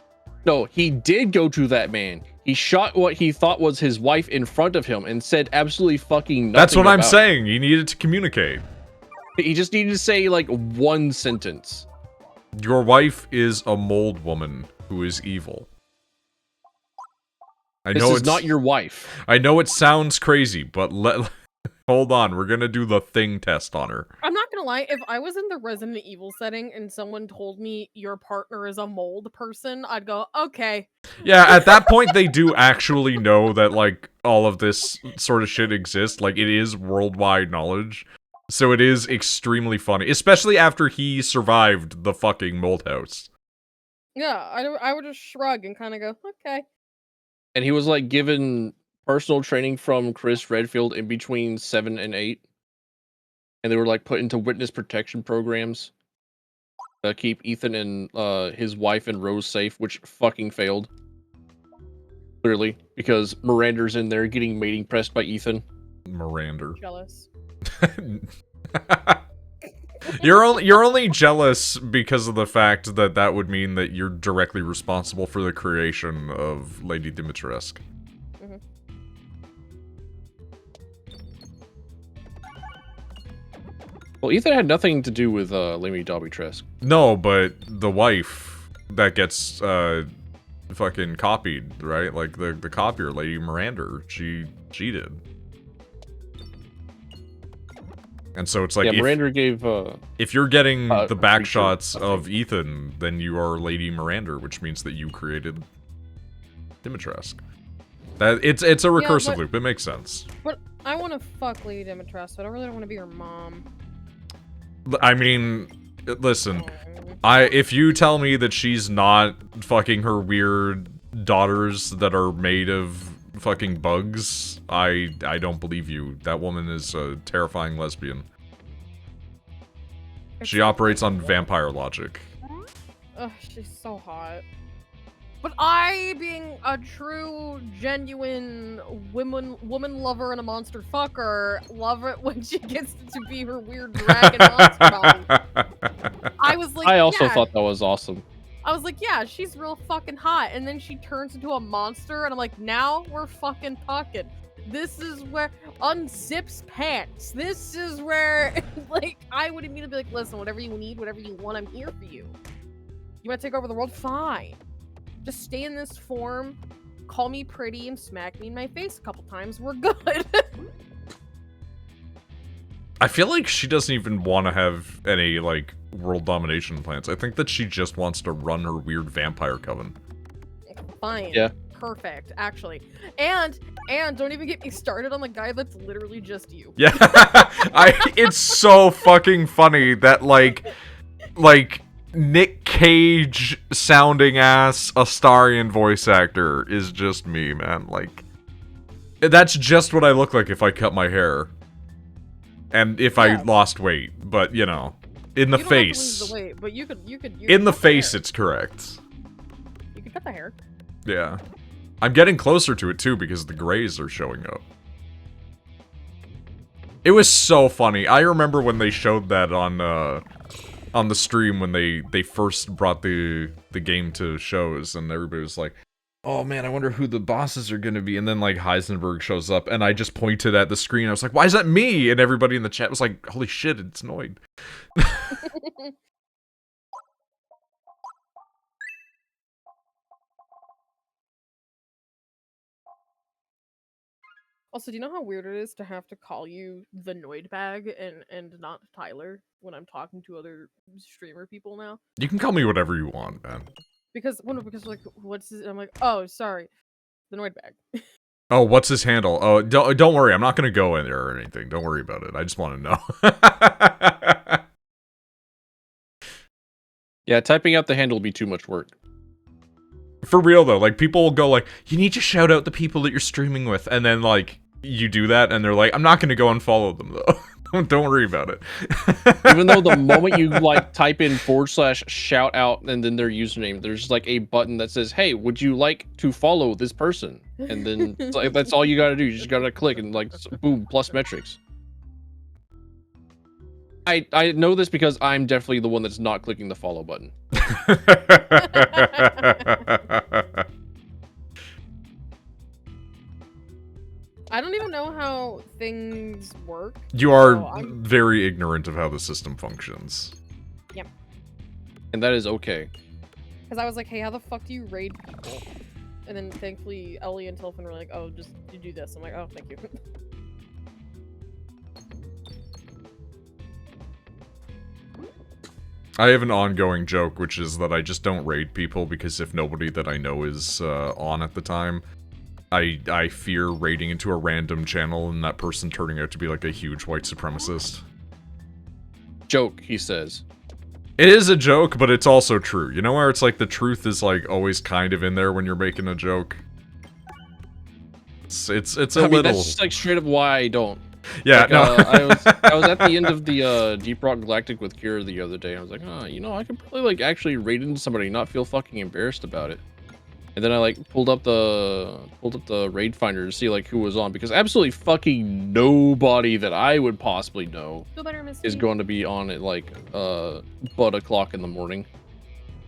No, he did go to that man. He shot what he thought was his wife in front of him and said absolutely fucking nothing. That's what I'm saying. He needed to communicate. He just needed to say like one sentence. Your wife is a mold woman who is evil. This is not your wife. I know it sounds crazy, but hold on. We're gonna do the thing test on her. I'm not gonna lie, if I was in the Resident Evil setting and someone told me your partner is a mold person, I'd go, okay. Yeah, at that point, they do actually know that, like, all of this sort of shit exists. Like, it is worldwide knowledge. So it is extremely funny. Especially after he survived the fucking mold house. Yeah, I would just shrug and kind of go, okay. And he was like given personal training from Chris Redfield in between 7 and 8. And they were like put into witness protection programs to keep Ethan and his wife and Rose safe, which fucking failed. Clearly, because Miranda's in there getting mating pressed by Ethan. Miranda. Jealous. You're only jealous because of the fact that that would mean that you're directly responsible for the creation of Lady Dimitrescu. Mm-hmm. Well, Ethan had nothing to do with Lady Dimitrescu. No, but the wife that gets fucking copied, right? Like the copier, Lady Miranda, she cheated. And so it's like, yeah, Miranda gave if you're getting the back shots of Ethan, then you are Lady Miranda, which means that you created Dimitrescu. That it's a recursive loop. It makes sense. But I want to fuck Lady Dimitrescu. I don't really want to be her mom. I mean, listen, if you tell me that she's not fucking her weird daughters that are made of fucking bugs, I don't believe you. That woman is a terrifying lesbian. She operates on vampire logic. Ugh, she's so hot. But I, being a true, genuine woman lover and a monster fucker, love it when she gets to be her weird dragon monster body. I was like, I also yeah. thought that was awesome. I was like, yeah, she's real fucking hot. And then she turns into a monster, and I'm like, now we're fucking talking. This is where unzips pants. This is where, like, I would immediately be like, listen, whatever you need, whatever you want, I'm here for you. You want to take over the world? Fine. Just stay in this form, call me pretty, and smack me in my face a couple times. We're good. I feel like she doesn't even want to have any, like, world domination plans. I think that she just wants to run her weird vampire coven. Fine. Yeah. Perfect, actually. And don't even get me started on the guy that's literally just you. Yeah. It's so fucking funny that, like, Nick Cage sounding ass Astarion voice actor is just me, man. Like, that's just what I look like if I cut my hair. And if I lost weight, but you know, in the face. Have to lose the weight, but you could in the face, it's correct. You could cut the hair. Yeah. I'm getting closer to it too because the grays are showing up. It was so funny. I remember when they showed that on the stream when they first brought the game to shows, and everybody was like, oh man, I wonder who the bosses are gonna be. And then like Heisenberg shows up, and I just pointed at the screen. I was like, why is that me? And everybody in the chat was like, holy shit, it's Noid. Also, do you know how weird it is to have to call you TheNoidBag and not Tyler when I'm talking to other streamer people now? You can call me whatever you want, man. Because like, what's his? I'm like, oh, sorry, TheNoidBag. Oh, what's his handle? Oh, don't worry, I'm not gonna go in there or anything. Don't worry about it. I just want to know. Yeah, typing out the handle will be too much work. For real though, like people will go like, you need to shout out the people that you're streaming with, and then like you do that, and they're like, I'm not gonna go and follow them though. Don't worry about it. Even though the moment you like type in /shout out and then their username, there's like a button that says, hey, would you like to follow this person? And then like, that's all you gotta do. You just gotta click and like boom, plus metrics. I know this because I'm definitely the one that's not clicking the follow button. I don't even know how things work. You are very ignorant of how the system functions. Yep. And that is okay. Because I was like, hey, how the fuck do you raid people? And then thankfully Ellie and Tilfin were like, oh, just you do this. I'm like, oh, thank you. I have an ongoing joke, which is that I just don't raid people because if nobody that I know is on at the time, I fear raiding into a random channel and that person turning out to be like a huge white supremacist. Joke, he says. It is a joke, but it's also true. You know where it's like the truth is like always kind of in there when you're making a joke? It's a little... That's just like straight up why I don't. Yeah, like, no. I was at the end of the Deep Rock Galactic with Kira the other day. I was like, oh, you know, I could probably like actually raid into somebody and not feel fucking embarrassed about it. And then I like pulled up the raid finder to see like who was on, because absolutely fucking nobody that I would possibly know is going to be on at like butt o'clock in the morning.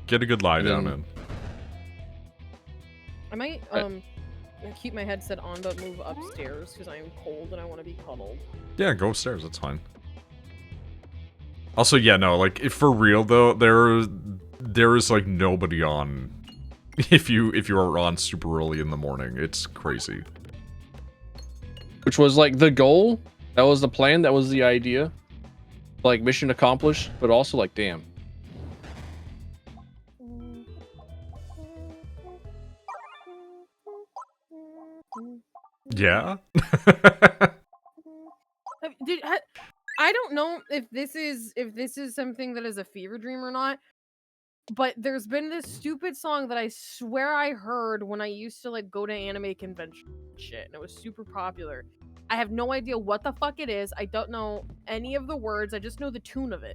Get a good lie down in. I might keep my headset on but move upstairs because I am cold and I want to be cuddled. Yeah, go upstairs, that's fine. Also, yeah, no, like for real though, there is like nobody on if you are on super early in the morning. It's crazy. Which was like the goal, that was the plan, that was the idea. Like mission accomplished, but also like damn. Yeah? I don't know if this is something that is a fever dream or not, but there's been this stupid song that I swear I heard when I used to like go to anime convention shit, and it was super popular. I have no idea what the fuck it is. I don't know any of the words. I just know the tune of it.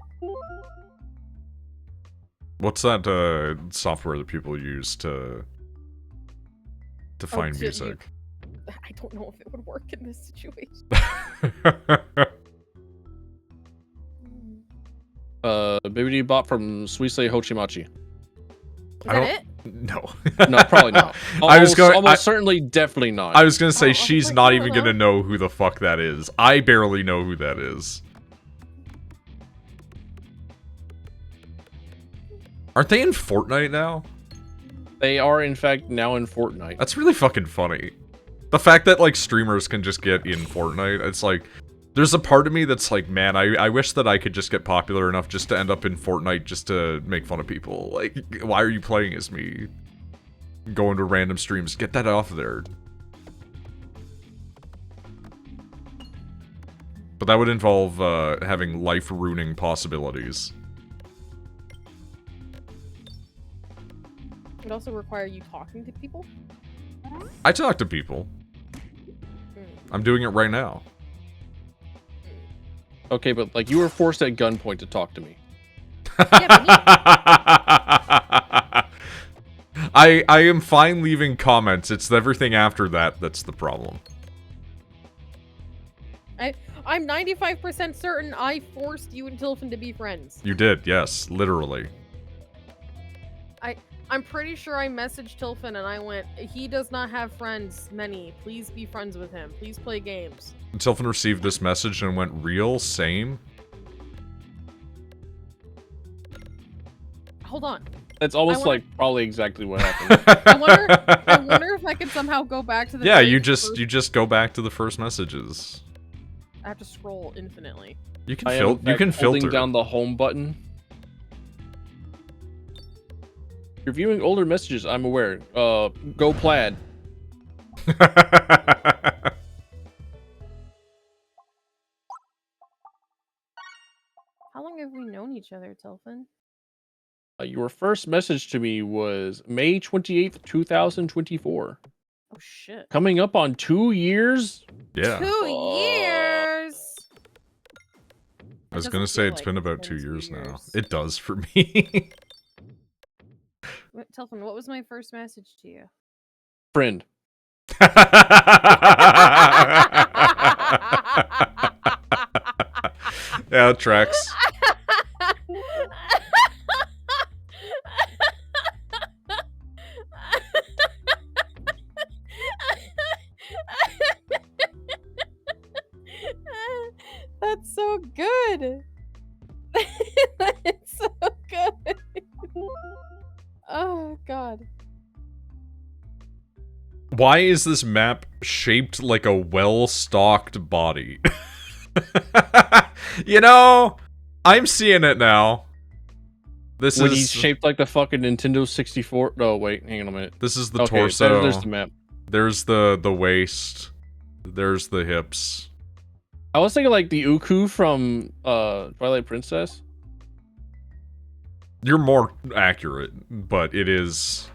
What's that software that people use to find music? I don't know if it would work in this situation. Bibbidi Bop from Suisei Hochimachi. Is that it? No. No, probably not. Almost certainly, definitely not. I was gonna say she's like, not even gonna know who the fuck that is. I barely know who that is. Aren't they in Fortnite now? They are, in fact, now in Fortnite. That's really fucking funny. The fact that, like, streamers can just get in Fortnite, it's like... There's a part of me that's like, man, I wish that I could just get popular enough just to end up in Fortnite just to make fun of people. Like, why are you playing as me? Going to random streams. Get that off of there. But that would involve having life-ruining possibilities. It also require you talking to people? I talk to people. I'm doing it right now. Okay, but like you were forced at gunpoint to talk to me. I am fine leaving comments. It's everything after that that's the problem. I'm 95% certain I forced you and Tilfin to be friends. You did, yes, literally. I'm pretty sure I messaged Tilfin and I went, he does not have friends, many. Please be friends with him. Please play games. Tilfin received this message and went, real? Same? Hold on. It's almost like probably exactly what happened. I wonder if I can somehow go back to the... Yeah, you just go back to the first messages. I have to scroll infinitely. You can filter. Holding down the home button. You're viewing older messages, I'm aware. Go plaid. How long have we known each other, Tilfin? Your first message to me was May 28th, 2024. Oh, shit. Coming up on 2 years? Yeah. 2 years! I was gonna say it's been about 2 years now. It does for me. Tilfin, what was my first message to you? Friend. Yeah, it tracks. That's so good. That's so good. Oh, God. Why is this map shaped like a well-stocked body? You know, I'm seeing it now. When he's shaped like the fucking Nintendo 64. No, wait, hang on a minute. This is the torso. There's the map. There's the waist. There's the hips. I was thinking like the Uku from Twilight Princess. You're more accurate, but it is.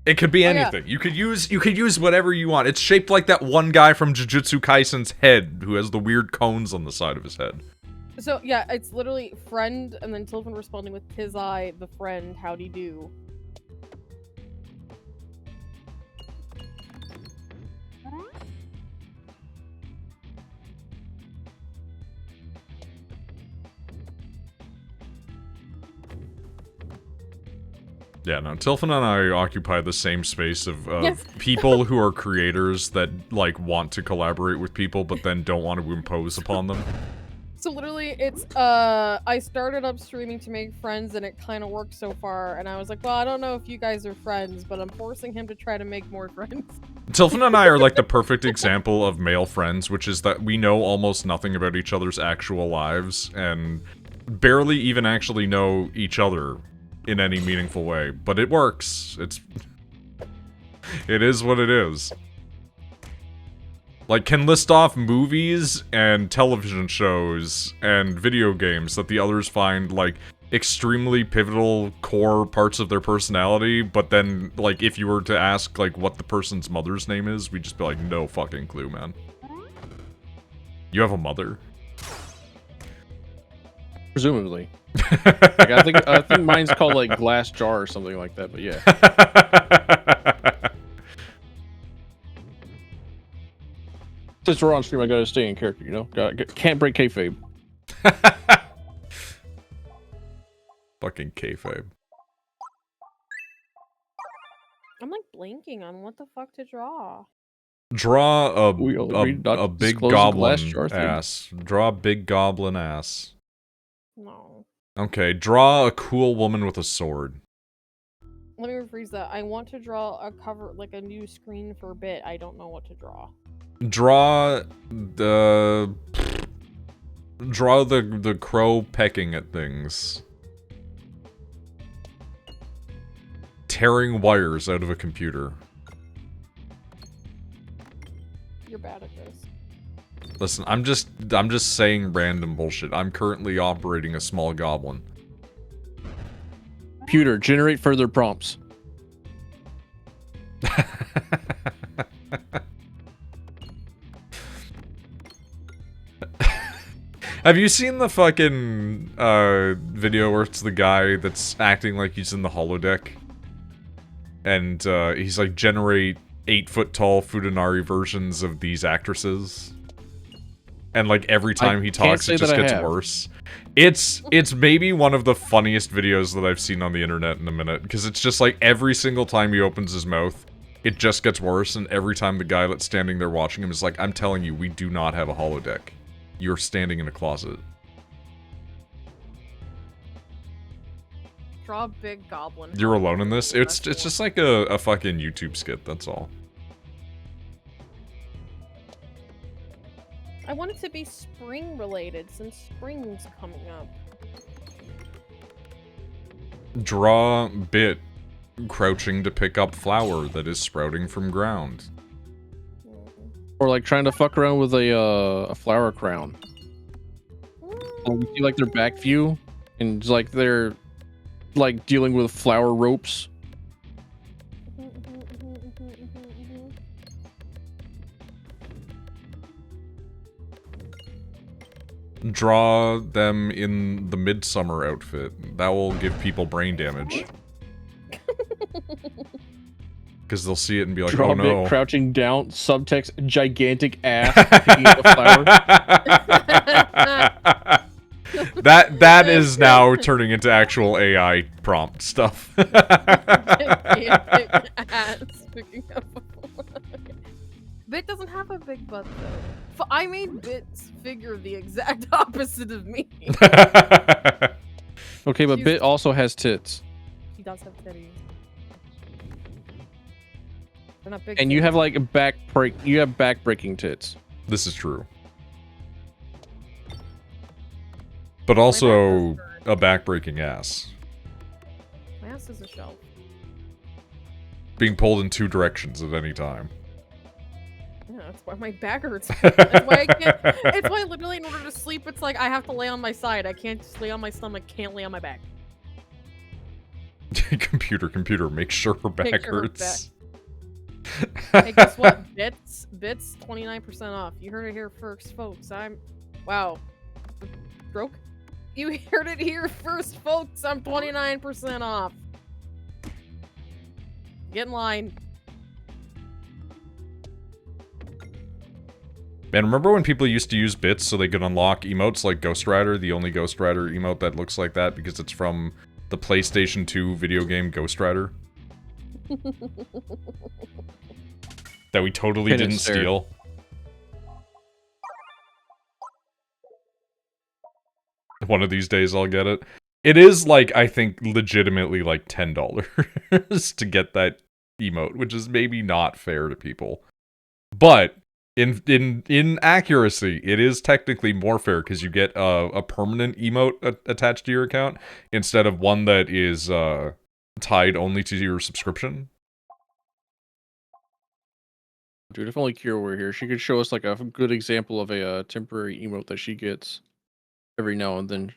It could be anything. Yeah. You could use whatever you want. It's shaped like that one guy from Jujutsu Kaisen's head who has the weird cones on the side of his head. So yeah, it's literally friend and then Tilfin responding with his eye, the friend, howdy do. Yeah, no, Tilfin and I occupy the same space of people who are creators that, like, want to collaborate with people, but then don't want to impose upon them. So literally, it's, I started up streaming to make friends, and it kind of worked so far, and I was like, well, I don't know if you guys are friends, but I'm forcing him to try to make more friends. Tilfin and I are, like, the perfect example of male friends, which is that we know almost nothing about each other's actual lives, and barely even actually know each other in any meaningful way, but it works. It is what it is. Like, can list off movies and television shows and video games that the others find, like, extremely pivotal core parts of their personality, but then, like, if you were to ask, like, what the person's mother's name is, we'd just be like, no fucking clue, man. You have a mother? Presumably. Like, I think mine's called, like, Glass Jar or something like that, but yeah. Since we're on stream, I gotta stay in character, you know? Can't break kayfabe. Fucking kayfabe. I'm like blanking on what the fuck to draw. Draw a big goblin thing. ass. Draw a big goblin ass. No. Okay, draw a cool woman with a sword. Let me rephrase that. I want to draw a cover, like a new screen for Bit. I don't know what to draw. Draw the crow pecking at things. Tearing wires out of a computer. You're bad at this. Listen, I'm just saying random bullshit. I'm currently operating a small goblin. Computer, generate further prompts. Have you seen the fucking video where it's the guy that's acting like he's in the holodeck? And he's like, generate 8-foot-tall Futanari versions of these actresses. And like every time he talks, it just gets worse. It's maybe one of the funniest videos that I've seen on the internet in a minute, because it's just like every single time he opens his mouth, it just gets worse, and every time the guy that's standing there watching him is like, I'm telling you, we do not have a holodeck. You're standing in a closet. Draw a big goblin. You're alone in this? It's just like a fucking YouTube skit, that's all. I want it to be spring related, since spring's coming up. Draw Bit crouching to pick up flower that is sprouting from ground. Or like trying to fuck around with a flower crown. Or we see like their back view, and like they're like dealing with flower ropes. Draw them in the midsummer outfit. That will give people brain damage. Because they'll see it and be like, Draw oh no. Bit crouching down, subtext, gigantic ass, picking up a flower. That is now turning into actual AI prompt stuff. Gigantic ass picking up a flower. Bit doesn't have a big butt though. I made Bit's figure the exact opposite of me. Okay, but Bit also has tits. He does have titties. They're not big. And you have like back-breaking tits. This is true. But also a back-breaking ass. My ass is a shelf. Being pulled in 2 directions at any time. Yeah, that's why my back hurts. That's why I can't. It's why literally in order to sleep, it's like I have to lay on my side. I can't just lay on my stomach. Can't lay on my back. Computer, make sure her back hurts. Hey, guess what? Bits 29% off. You heard it here first, folks. Wow. Stroke? You heard it here first, folks. I'm 29% off. Get in line. Man, remember when people used to use bits so they could unlock emotes like Ghost Rider, the only Ghost Rider emote that looks like that because it's from the PlayStation 2 video game Ghost Rider? That we totally didn't steal. One of these days I'll get it. It is like, I think, legitimately like $10 to get that emote, which is maybe not fair to people. But in accuracy, it is technically more fair because you get a permanent emote attached to your account instead of one that is tied only to your subscription. Dude, if only Kira were here, she could show us like a good example of a temporary emote that she gets every now and then.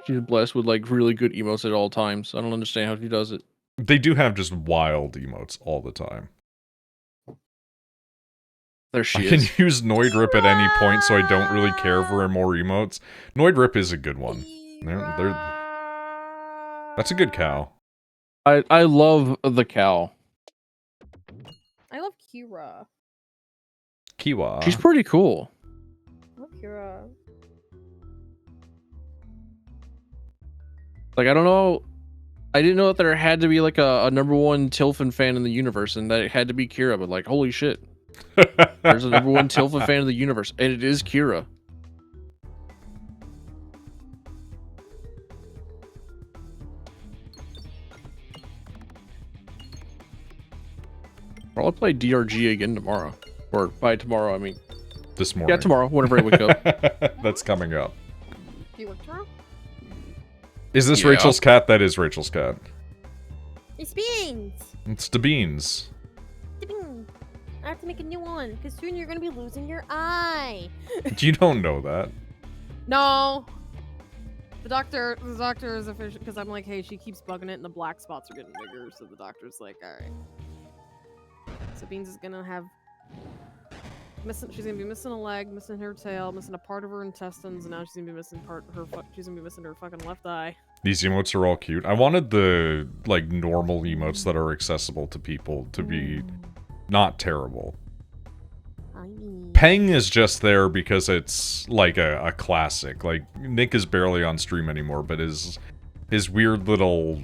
She's blessed with like really good emotes at all times. I don't understand how she does it. They do have just wild emotes all the time. There she I can is. use Noid Rip at any point, so I don't really care for more emotes. Noid Rip is a good one. That's a good cow. I love the cow. I love Kira. Kiwa. She's pretty cool. I love Kira. Like, I don't know. I didn't know that there had to be like a #1 Tilfin fan in the universe and that it had to be Kira, but like, holy shit. There's a #1 Tilfin fan in the universe, and it is Kira. I'll play DRG again tomorrow. Or by tomorrow, I mean. This morning. Yeah, tomorrow, whenever I wake up. That's coming up. Do you work tomorrow? Is this Rachel's cat? That is Rachel's cat. It's Beans! It's the beans. The Beans. I have to make a new one, because soon you're going to be losing your eye. You don't know that. No. The doctor is official, because I'm like, hey, she keeps bugging it and the black spots are getting bigger, so the doctor's like, alright. So Beans is gonna have she's gonna be missing a leg, missing her tail, missing a part of her intestines, and now she's gonna be missing she's gonna be missing her fucking left eye. These emotes are all cute. I wanted the like normal emotes that are accessible to people to be not terrible. Peng is just there because it's like a classic. Like Nick is barely on stream anymore, but his weird little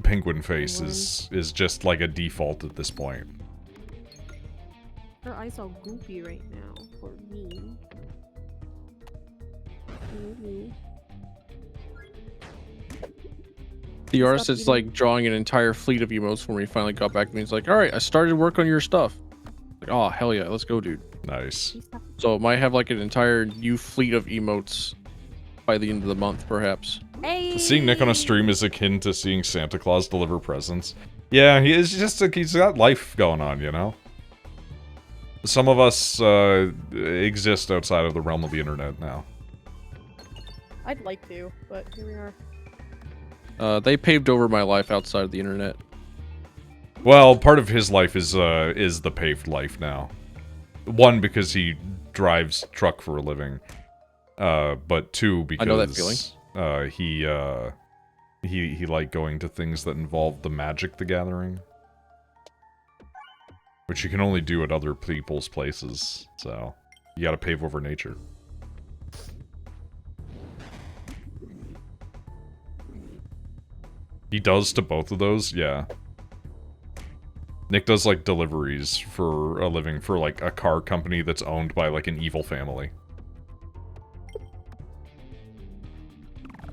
penguin face is just like a default at this point. Her eyes all goopy right now for me. The artist is like drawing an entire fleet of emotes when we finally got back to me. He's like, alright, I started work on your stuff. Like, oh, hell yeah, let's go, dude. Nice. So it might have like an entire new fleet of emotes by the end of the month, perhaps. Hey! Seeing Nick on a stream is akin to seeing Santa Claus deliver presents. Yeah, he's got life going on, you know? Some of us exist outside of the realm of the internet now. I'd like to, but here we are. They paved over my life outside of the internet. Well, part of his life is the paved life now. One, because he drives truck for a living. But two, because I know that feeling. He liked going to things that involve the Magic the Gathering. Which you can only do at other people's places, so you gotta pave over nature. He does to both of those, yeah. Nick does, like, deliveries for a living for, like, a car company that's owned by, like, an evil family.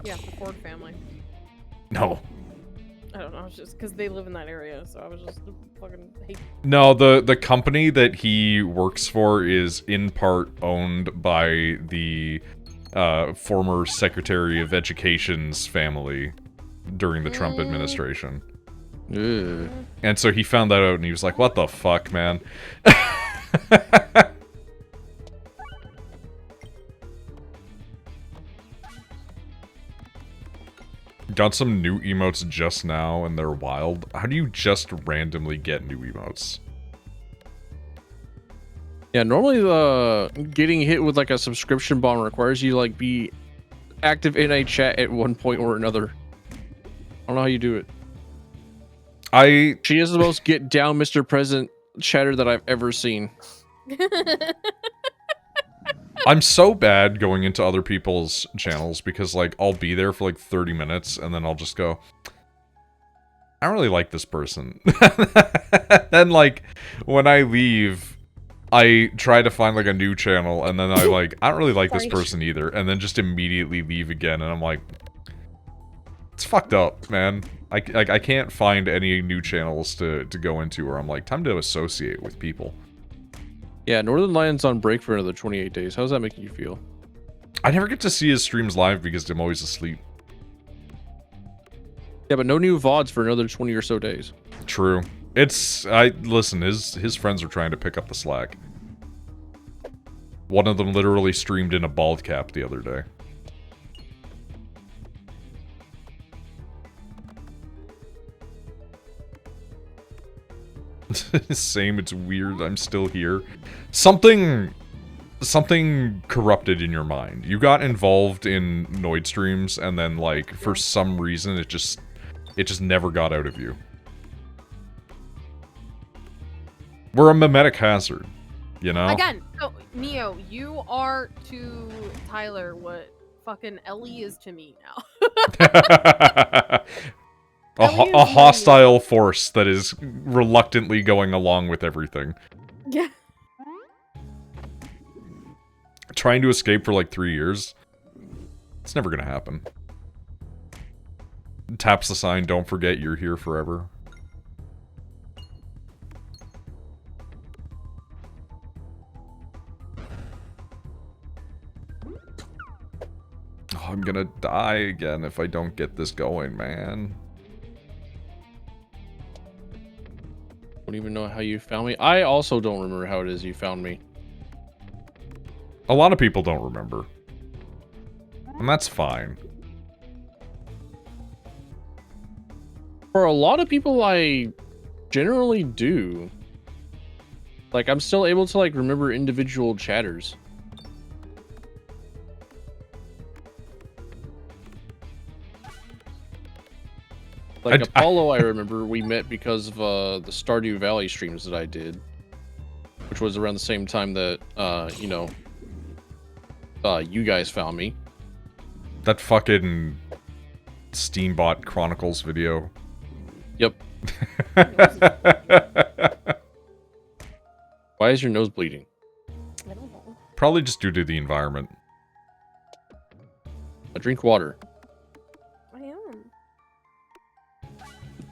Yeah, the Ford family. No. I don't know, it's just because they live in that area, so I was just fucking hate. No, the company that he works for is in part owned by the former Secretary of Education's family during the Trump administration. Ugh. And so he found that out and he was like, what the fuck, man? Got some new emotes just now, and they're wild. How do you just randomly get new emotes? Yeah, normally getting hit with like a subscription bomb requires you to like be active in a chat at one point or another. I don't know how you do it. She is the most get down Mr. President chatter that I've ever seen. I'm so bad going into other people's channels because, like, I'll be there for, like, 30 minutes, and then I'll just go, I don't really like this person. Then, like, when I leave, I try to find, like, a new channel, and then I don't really like this person either, and then just immediately leave again, and I'm like, it's fucked up, man. I can't find any new channels to go into where I'm like, time to associate with people. Yeah, Northern Lion's on break for another 28 days. How's that making you feel? I never get to see his streams live because I'm always asleep. Yeah, but no new VODs for another 20 or so days. True. Listen, his friends are trying to pick up the slack. One of them literally streamed in a bald cap the other day. Same, it's weird, I'm still here. Something corrupted in your mind. You got involved in Noid streams, and then, like, for some reason, it just never got out of you. We're a mimetic hazard, you know? Again, so, Neo, you are to Tyler what fucking Ellie is to me now. A hostile force that is reluctantly going along with everything. Yeah. Trying to escape for like 3 years. It's never gonna happen. Taps the sign, don't forget you're here forever. Oh, I'm gonna die again if I don't get this going, man. Don't even know how you found me. I also don't remember how it is you found me. A lot of people don't remember. And that's fine. For a lot of people, I generally do. Like, I'm still able to, like, remember individual chatters. Like, Apollo, I remember we met because of the Stardew Valley streams that I did. Which was around the same time that, you know, you guys found me. That fucking Steambot Chronicles video. Yep. Why is your nose bleeding? I don't know. Probably just due to the environment. I drink water. I am.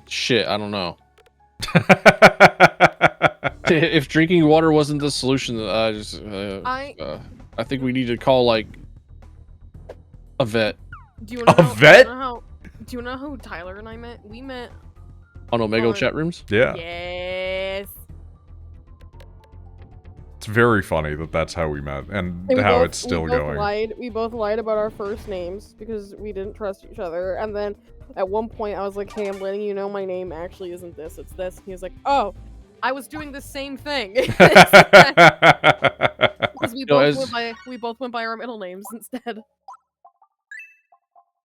Shit, I don't know. If drinking water wasn't the solution, I think we need to call, like, a vet. Do you want to know? Vet? Do you know who Tyler and I met? We met On Omegle chat rooms? Yeah. Yes. It's very funny that that's how we met, and how it's still going. We both lied about our first names because we didn't trust each other. And then at one point I was like, hey, I'm letting you know my name actually isn't this, it's this. And he was like, oh, I was doing the same thing. Because we both went by our middle names instead.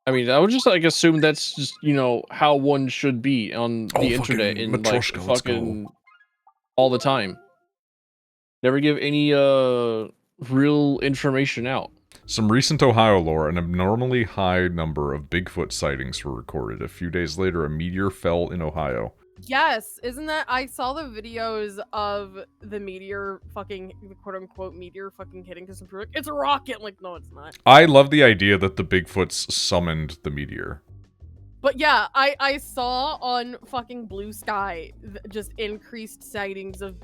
I mean, I would just, like, assume that's just, you know, how one should be on the internet in, like, fucking all the time. Never give any, real information out. Some recent Ohio lore, an abnormally high number of Bigfoot sightings were recorded. A few days later, a meteor fell in Ohio. Yes, isn't that? I saw the videos of the meteor fucking, the quote-unquote meteor fucking hitting, because people are like, it's a rocket! Like, no, it's not. I love the idea that the Bigfoots summoned the meteor. But yeah, I saw on fucking Blue Sky just increased sightings of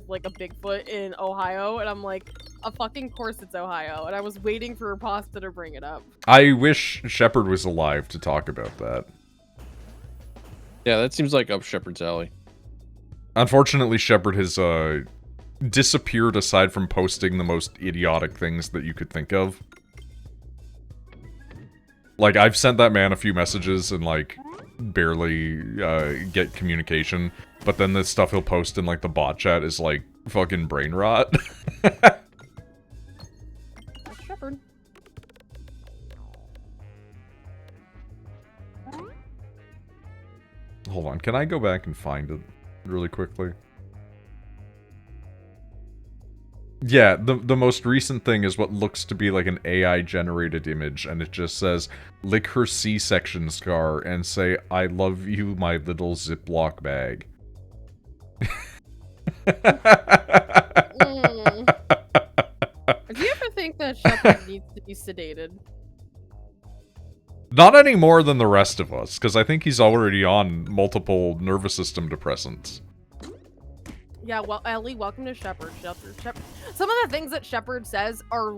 like a Bigfoot in Ohio, and I'm like, of fucking course it's Ohio, and I was waiting for Pasta to bring it up. I wish Shepard was alive to talk about that. Yeah, that seems like up Shepard's alley. Unfortunately, Shepard has disappeared aside from posting the most idiotic things that you could think of. Like, I've sent that man a few messages and, like, barely get communication. But then the stuff he'll post in, like, the bot chat is, like, fucking brain rot. That's Shepard. Hold on, can I go back and find it really quickly? Yeah, the most recent thing is what looks to be like an AI-generated image, and it just says, lick her C-section scar and say, I love you, my little Ziploc bag. Do you ever think that Shepard needs to be sedated? Not any more than the rest of us, because I think he's already on multiple nervous system depressants. Yeah, well, Ellie, welcome to Shepard. Some of the things that Shepard says are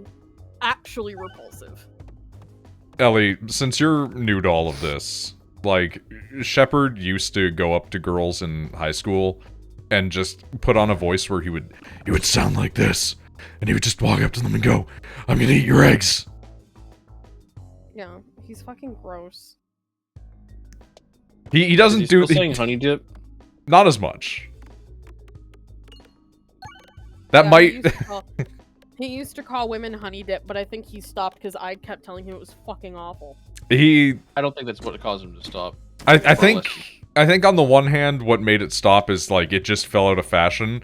actually repulsive. Ellie, since you're new to all of this, Like, Shepard used to go up to girls in high school and just put on a voice where he would sound like this. And he would just walk up to them and go, "I'm gonna eat your eggs." Yeah, he's fucking gross. He doesn't Is he still saying honey dip? Not as much. That Yeah, might... he used to call women honey dip, but I think he stopped because I kept telling him it was fucking awful. I don't think that's what caused him to stop. I think on the one hand, what made it stop is, like, it just fell out of fashion.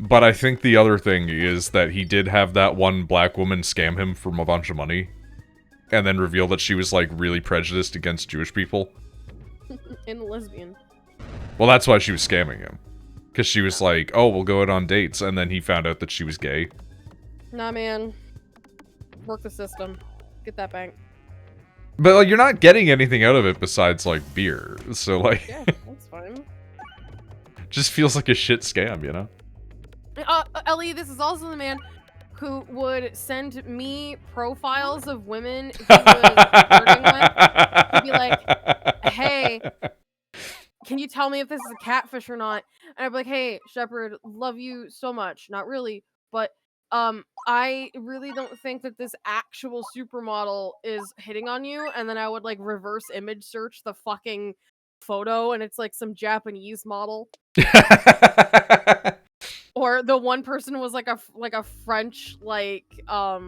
But I think the other thing is that he did have that one black woman scam him from a bunch of money. And then reveal that she was, like, really prejudiced against Jewish people. And lesbian. Well, that's why she was scamming him. Because she was like, "Oh, we'll go out on dates," and then he found out that she was gay. Nah, man. Work the system. Get that bank. But, like, you're not getting anything out of it besides, like, beer. So, like... Yeah, that's fine. Just feels like a shit scam, you know? Ellie, this is also the man who would send me profiles of women he was flirting with. He'd be like, "Hey, can you tell me if this is a catfish or not?" And I'd be like, "Hey, Shepard, love you so much. Not really, but I really don't think that this actual supermodel is hitting on you." And then I would like reverse image search the fucking photo, and it's like some Japanese model. Or the one person was like a French like like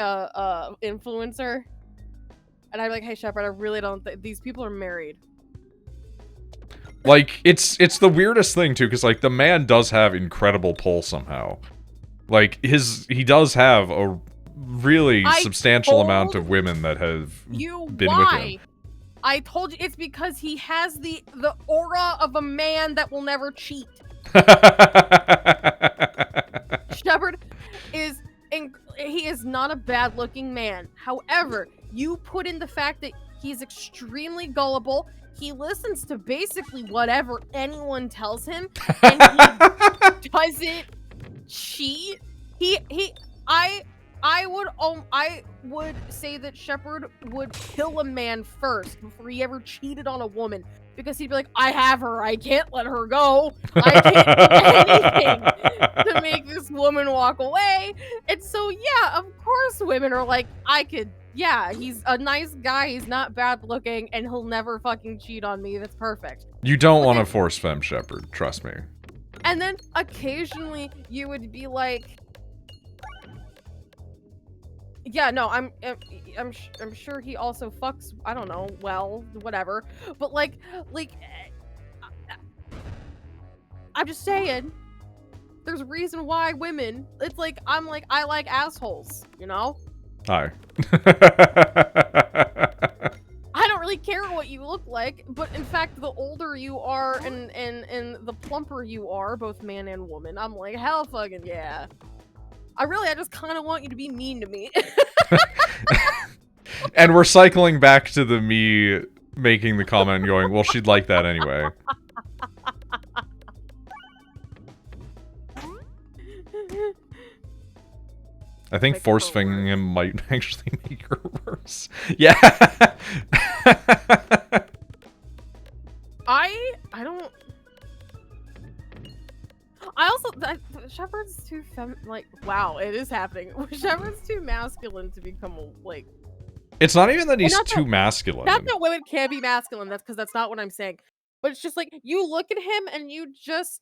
a influencer, and I'd be like, "Hey Shepard, I really don't think these people are married." Like, it's the weirdest thing too, because like the man does have incredible pull somehow. Like he does have a really substantial amount of women that have been with him. I told you it's because he has the aura of a man that will never cheat. Shepard he is not a bad-looking man. However, you put in the fact that he's extremely gullible. He listens to basically whatever anyone tells him, and he doesn't cheat. I would say that Shepard would kill a man first before he ever cheated on a woman. Because he'd be like, "I have her. I can't let her go. I can't do anything to make this woman walk away." And so, yeah, of course women are like, yeah, he's a nice guy. He's not bad looking, and he'll never fucking cheat on me. That's perfect. You don't want to force femme Shepard. Trust me. And then occasionally you would be like, "Yeah, no, I'm sure he also fucks, I don't know, well, whatever." But like, I'm just saying, there's a reason why women, it's like, I'm like, I like assholes, you know? Hi. I don't really care what you look like, but in fact, the older you are and the plumper you are, both man and woman, I'm like, hell fucking yeah. I just kind of want you to be mean to me. And we're cycling back to the me making the comment and going, "Well, she'd like that anyway." I think force-finging him might actually make her worse. Yeah. I don't... I also... Shepard's too like, wow, it is happening. Shepard's too masculine to become, like... It's not even that he's too masculine. Not that women can't be masculine, that's because that's not what I'm saying. But it's just like, you look at him and you just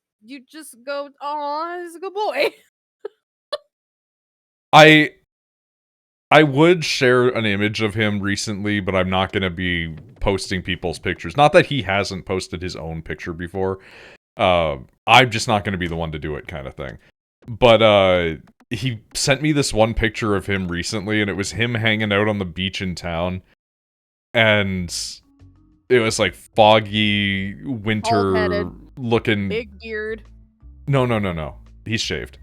go, "Aw, he's a good boy." I would share an image of him recently, but I'm not going to be posting people's pictures. Not that he hasn't posted his own picture before. I'm just not going to be the one to do it, kind of thing. But he sent me this one picture of him recently, and it was him hanging out on the beach in town. And it was like foggy, winter looking... Big beard. No. He's shaved.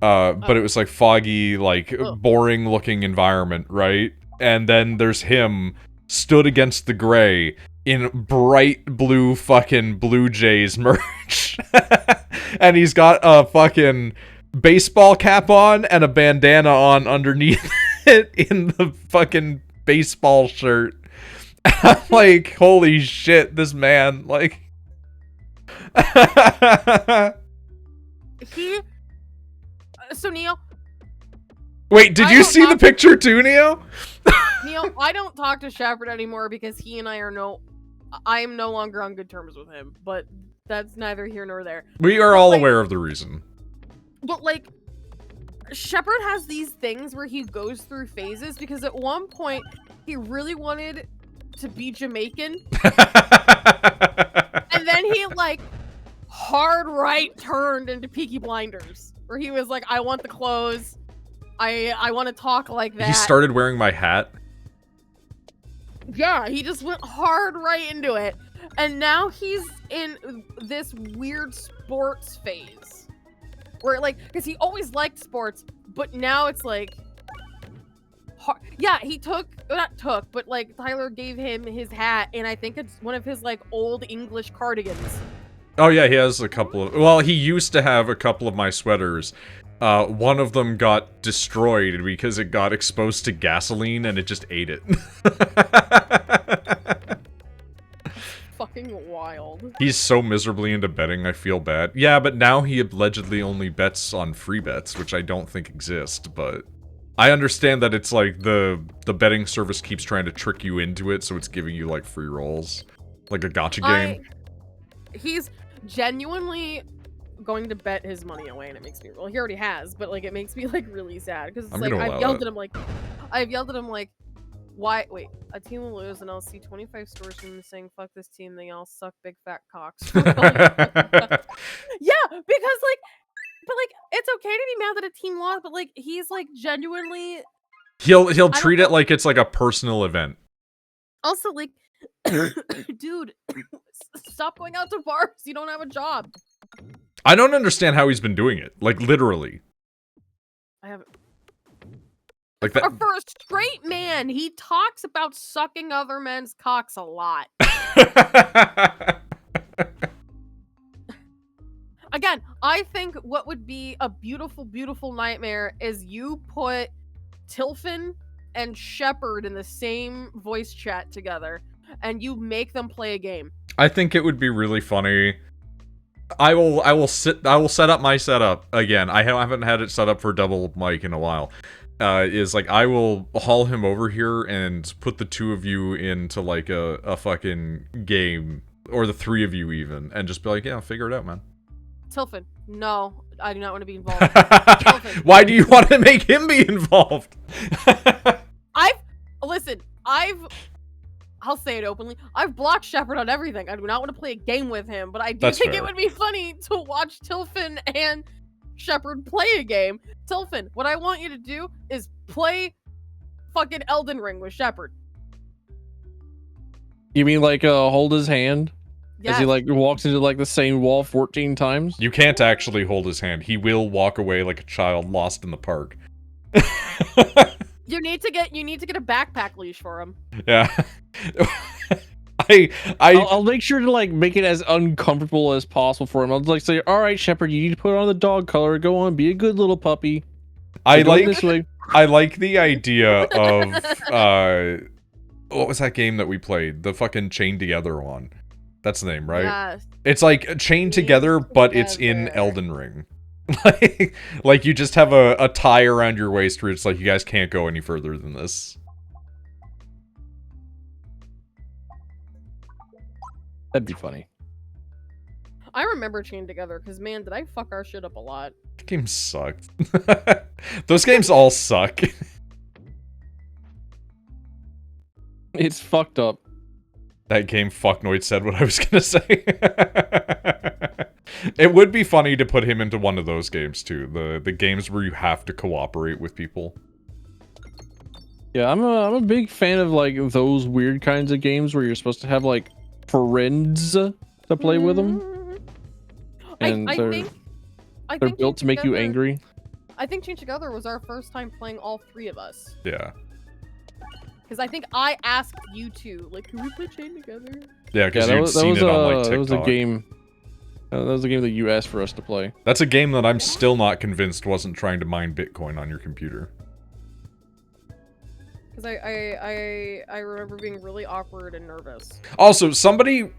But it was like foggy, like boring looking environment, right? And then there's him stood against the gray in bright blue fucking Blue Jays merch. And he's got a fucking baseball cap on and a bandana on underneath it in the fucking baseball shirt. Like, holy shit, this man, like... So, Neil... Wait, did you see the picture too, Neo? Neil, I don't talk to Shepard anymore because he and I am no longer on good terms with him, but that's neither here nor there. We are all aware of the reason. But, like, Shepard has these things where he goes through phases because at one point, he really wanted to be Jamaican. And then he, like, hard right turned into Peaky Blinders, where he was like, I want the clothes. I want to talk like that. He started wearing my hat. Yeah, he just went hard right into it. And now he's in this weird sports phase. Where, like, because he always liked sports, but now it's like... Yeah, he but, like, Tyler gave him his hat, and I think it's one of his, like, old English cardigans. Oh yeah, he has a couple of... Well, he used to have a couple of my sweaters. One of them got destroyed because it got exposed to gasoline and it just ate it. Fucking wild. He's so miserably into betting, I feel bad. Yeah, but now he allegedly only bets on free bets, which I don't think exist, but... I understand that it's like the betting service keeps trying to trick you into it, so it's giving you, like, free rolls. Like a gacha game. He's genuinely... going to bet his money away, and it makes me, well, he already has, but, like, it makes me, like, really sad, because it's like, I've yelled at him like, why, wait, a team will lose, and I'll see 25 stores from them saying, fuck this team, they all suck big fat cocks. Yeah, because, like, but, like, it's okay to be mad that a team lost, but, like, he's, like, genuinely... He'll treat it like it's, like, a personal event. Also, like, dude, stop going out to bars, you don't have a job. I don't understand how he's been doing it. Like, literally. I haven't. Like that. For a straight man, he talks about sucking other men's cocks a lot. Again, I think what would be a beautiful, beautiful nightmare is you put Tilfin and Shepard in the same voice chat together, and you make them play a game. I think it would be really funny. I will set up my setup again. I haven't had it set up for double mic in a while. Is like I will haul him over here and put the two of you into like a fucking game, or the three of you even, and just be like, yeah, figure it out, man. Tilfin, no, I do not want to be involved. Tilfin. Why do you want to make him be involved? I'll say it openly. I've blocked Shepard on everything. I do not want to play a game with him, but I do think it would be funny to watch Tilfin and Shepard play a game. Tilfin, what I want you to do is play fucking Elden Ring with Shepard. You mean like hold his hand? Yes. As he like walks into like the same wall 14 times? You can't actually hold his hand. He will walk away like a child lost in the park. You need to get a backpack leash for him. Yeah. I'll make sure to like make it as uncomfortable as possible for him. I'll like say, all right, Shepard, you need to put on the dog collar. Go on, be a good little puppy. I like the idea of what was that game that we played? The fucking Chained Together one. That's the name, right? Yes. It's like Chained Together, but it's in Elden Ring. like you just have a tie around your waist where it's like you guys can't go any further than this. That'd be funny. I remember Chained Together because, man, did I fuck our shit up a lot. That game sucked. Those games all suck. It's fucked up. That game, fuck Noid said what I was gonna say. It would be funny to put him into one of those games too. The games where you have to cooperate with people. Yeah, I'm a big fan of like those weird kinds of games where you're supposed to have like friends to play with them. And they're built to make you angry. I think Chained Together was our first time playing all three of us. Yeah. Because I think I asked you two, like, can we play Chained Together? Yeah, because you'd seen it on like TikTok. That was a game. That was a game that you asked for us to play. That's a game that I'm still not convinced wasn't trying to mine Bitcoin on your computer. Because because I remember being really awkward and nervous. Also, somebody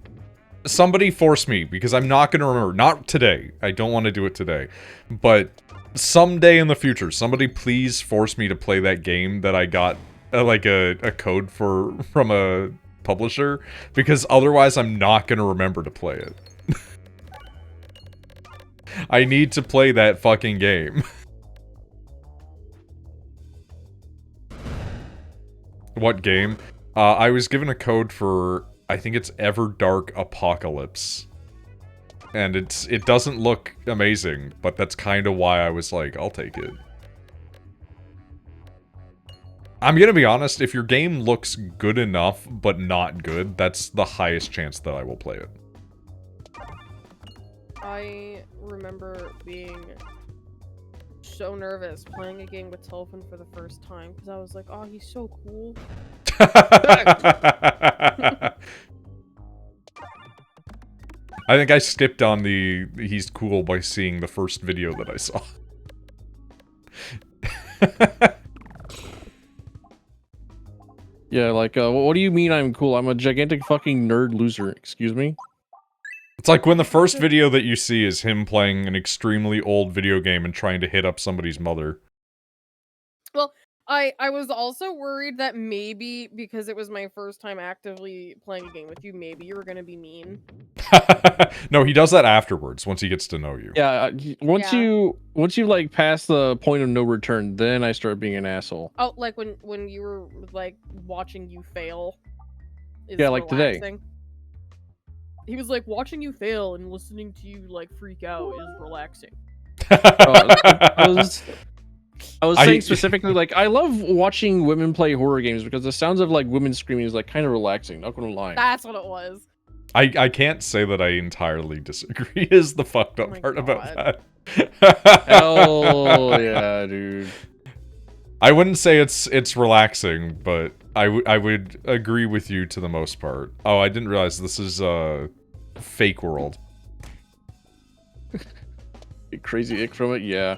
force me, because I'm not gonna remember. Not today. I don't want to do it today. But someday in the future, somebody please force me to play that game that I got like a code for from a publisher, because otherwise I'm not gonna remember to play it. I need to play that fucking game. What game? I was given a code for, I think it's Everdark Apocalypse. And it doesn't look amazing, but that's kind of why I was like, I'll take it. I'm gonna be honest, if your game looks good enough, but not good, that's the highest chance that I will play it. I remember being so nervous playing a game with Tolfin for the first time, because I was like, oh, he's so cool. I think I skipped on the he's cool by seeing the first video that I saw. Yeah, like, what do you mean I'm cool? I'm a gigantic fucking nerd loser. Excuse me? It's like when the first video that you see is him playing an extremely old video game and trying to hit up somebody's mother. Well, I was also worried that maybe because it was my first time actively playing a game with you, maybe you were gonna be mean. No, he does that afterwards, once he gets to know you. Yeah, once Yeah. you like pass the point of no return, then I start being an asshole. Oh, like when you were like watching you fail. Is Yeah, like today. relaxing. He was like, watching you fail and listening to you like freak out is relaxing. I was saying specifically, like, I love watching women play horror games because the sounds of like women screaming is like kind of relaxing, not gonna lie. That's what it was. I can't say that I entirely disagree is the fucked up part about that. Hell yeah, dude. I wouldn't say it's relaxing, but I would agree with you to the most part. Oh, I didn't realize this is Fake World. Crazy ick from it, yeah.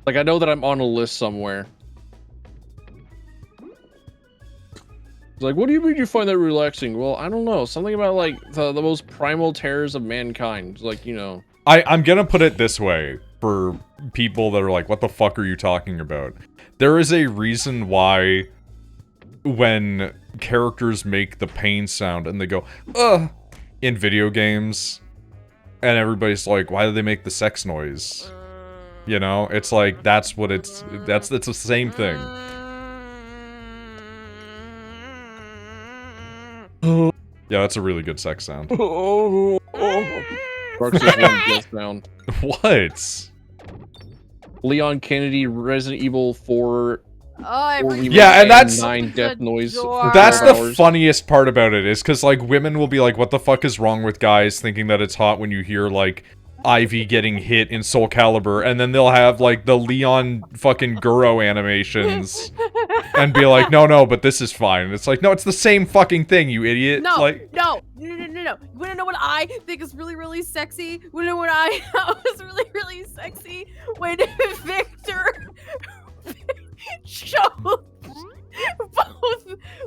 Like, I know that I'm on a list somewhere. It's like, what do you mean you find that relaxing? Well, I don't know. Something about, like, the most primal terrors of mankind. Like, you know. I'm gonna put it this way, for people that are like, what the fuck are you talking about? There is a reason why when characters make the pain sound and they go, ugh, in video games, and everybody's like, why do they make the sex noise? You know, it's like, that's what it's the same thing. Yeah, that's a really good sex sound. Sound. What? Leon Kennedy, Resident Evil 4. Yeah, and that's 9 death noise. That's the funniest part about it, is because, like, women will be like, what the fuck is wrong with guys thinking that it's hot when you hear, like, Ivy getting hit in Soul Calibur, and then they'll have, like, the Leon fucking Guro animations, and be like, no, but this is fine. And it's like, no, it's the same fucking thing, you idiot. No, like, no. You wanna know what I think is really, really sexy? You wanna know what I was really, really sexy? When Victor showed both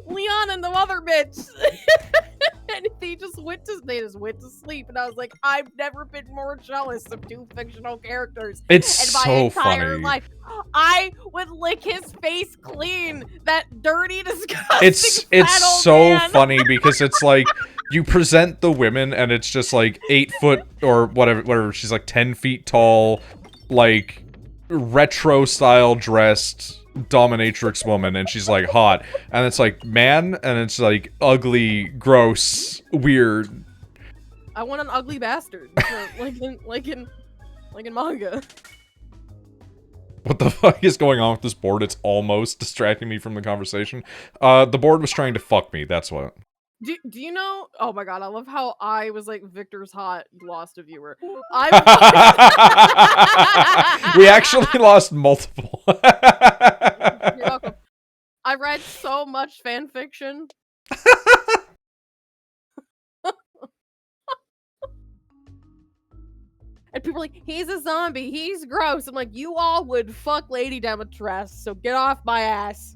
Leon and the other bitch. And they just went to sleep, and I was like, I've never been more jealous of two fictional characters it's in my so entire funny. life. I would lick his face clean. That dirty, disgusting. It's so funny because it's like, you present the women and it's just like 8 foot or whatever. She's like 10 feet tall, like retro style dressed dominatrix woman, and she's like hot, and it's like man, and it's like ugly, gross, weird. I want an ugly bastard, like in manga. What the fuck is going on with this board? It's almost distracting me from the conversation. The board was trying to fuck me, that's what. Do you know? Oh my god, I love how I was like, Victor's hot, lost a viewer. We actually lost multiple. You're welcome. I read so much fan fiction. And people are like, he's a zombie, he's gross. I'm like, you all would fuck Lady Demetress, so get off my ass.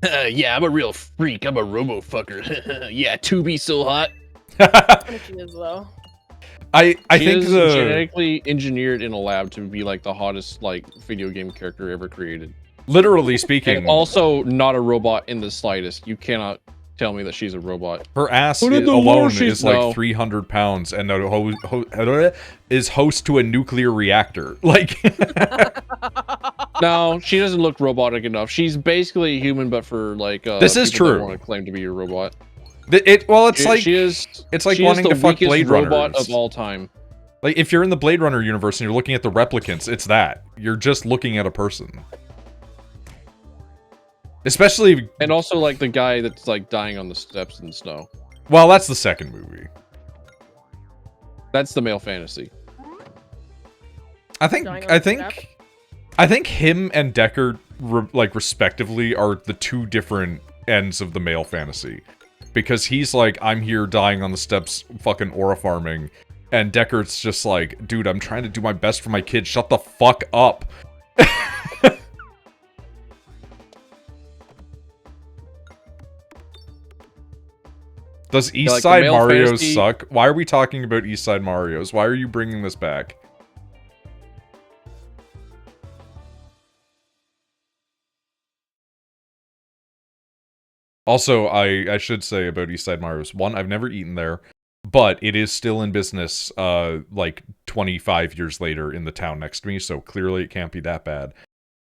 Yeah, I'm a real freak. I'm a robo fucker. Yeah, to be so hot. What she is though. I She think is the genetically engineered in a lab to be like the hottest like video game character ever created. literally And speaking, also not a robot in the slightest. You cannot tell me that she's a robot. her ass But in the alone lore, she's- is like no. 300 pounds and is host to a nuclear reactor. Like, No, she doesn't look robotic enough. She's basically human, but for like This is people that true. want to claim to be a robot. well, it's She- like she is. it's like She wanting is to the fuck weakest Blade robot Runners. of all time. Like, if you're in the Blade Runner universe and you're looking at the replicants, it's that. You're just looking at a person. Especially... And also like the guy that's like dying on the steps in the snow. Well, that's the second movie. That's the male fantasy. I think Dying on the step? I think him and Deckard, like, respectively, are the two different ends of the male fantasy. Because he's like, I'm here dying on the steps, fucking aura farming. And Deckard's just like, dude, I'm trying to do my best for my kid. Shut the fuck up. Does East like, the Side male Marios fantasy- suck? Why are we talking about East Side Marios? Why are you bringing this back? Also, I should say about East Side Marios, one, I've never eaten there, but it is still in business, like 25 years later in the town next to me, so clearly it can't be that bad.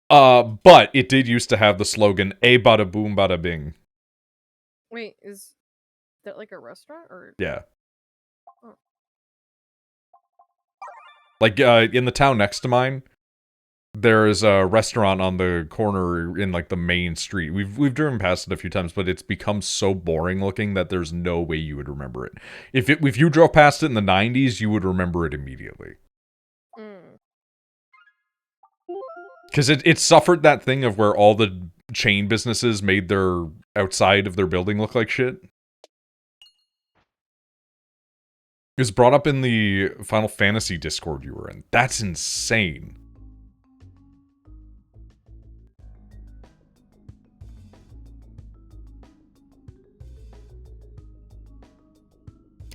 But it did used to have the slogan, "A bada boom bada bing." Wait, is that like a restaurant or? Yeah. Oh. Like, in the town next to mine, there is a restaurant on the corner in, like, the main street. We've driven past it a few times, but it's become so boring looking that there's no way you would remember it. If you drove past it in the 90s, you would remember it immediately. Mm. Because it suffered that thing of where all the chain businesses made their outside of their building look like shit. It was brought up in the Final Fantasy Discord you were in. That's insane.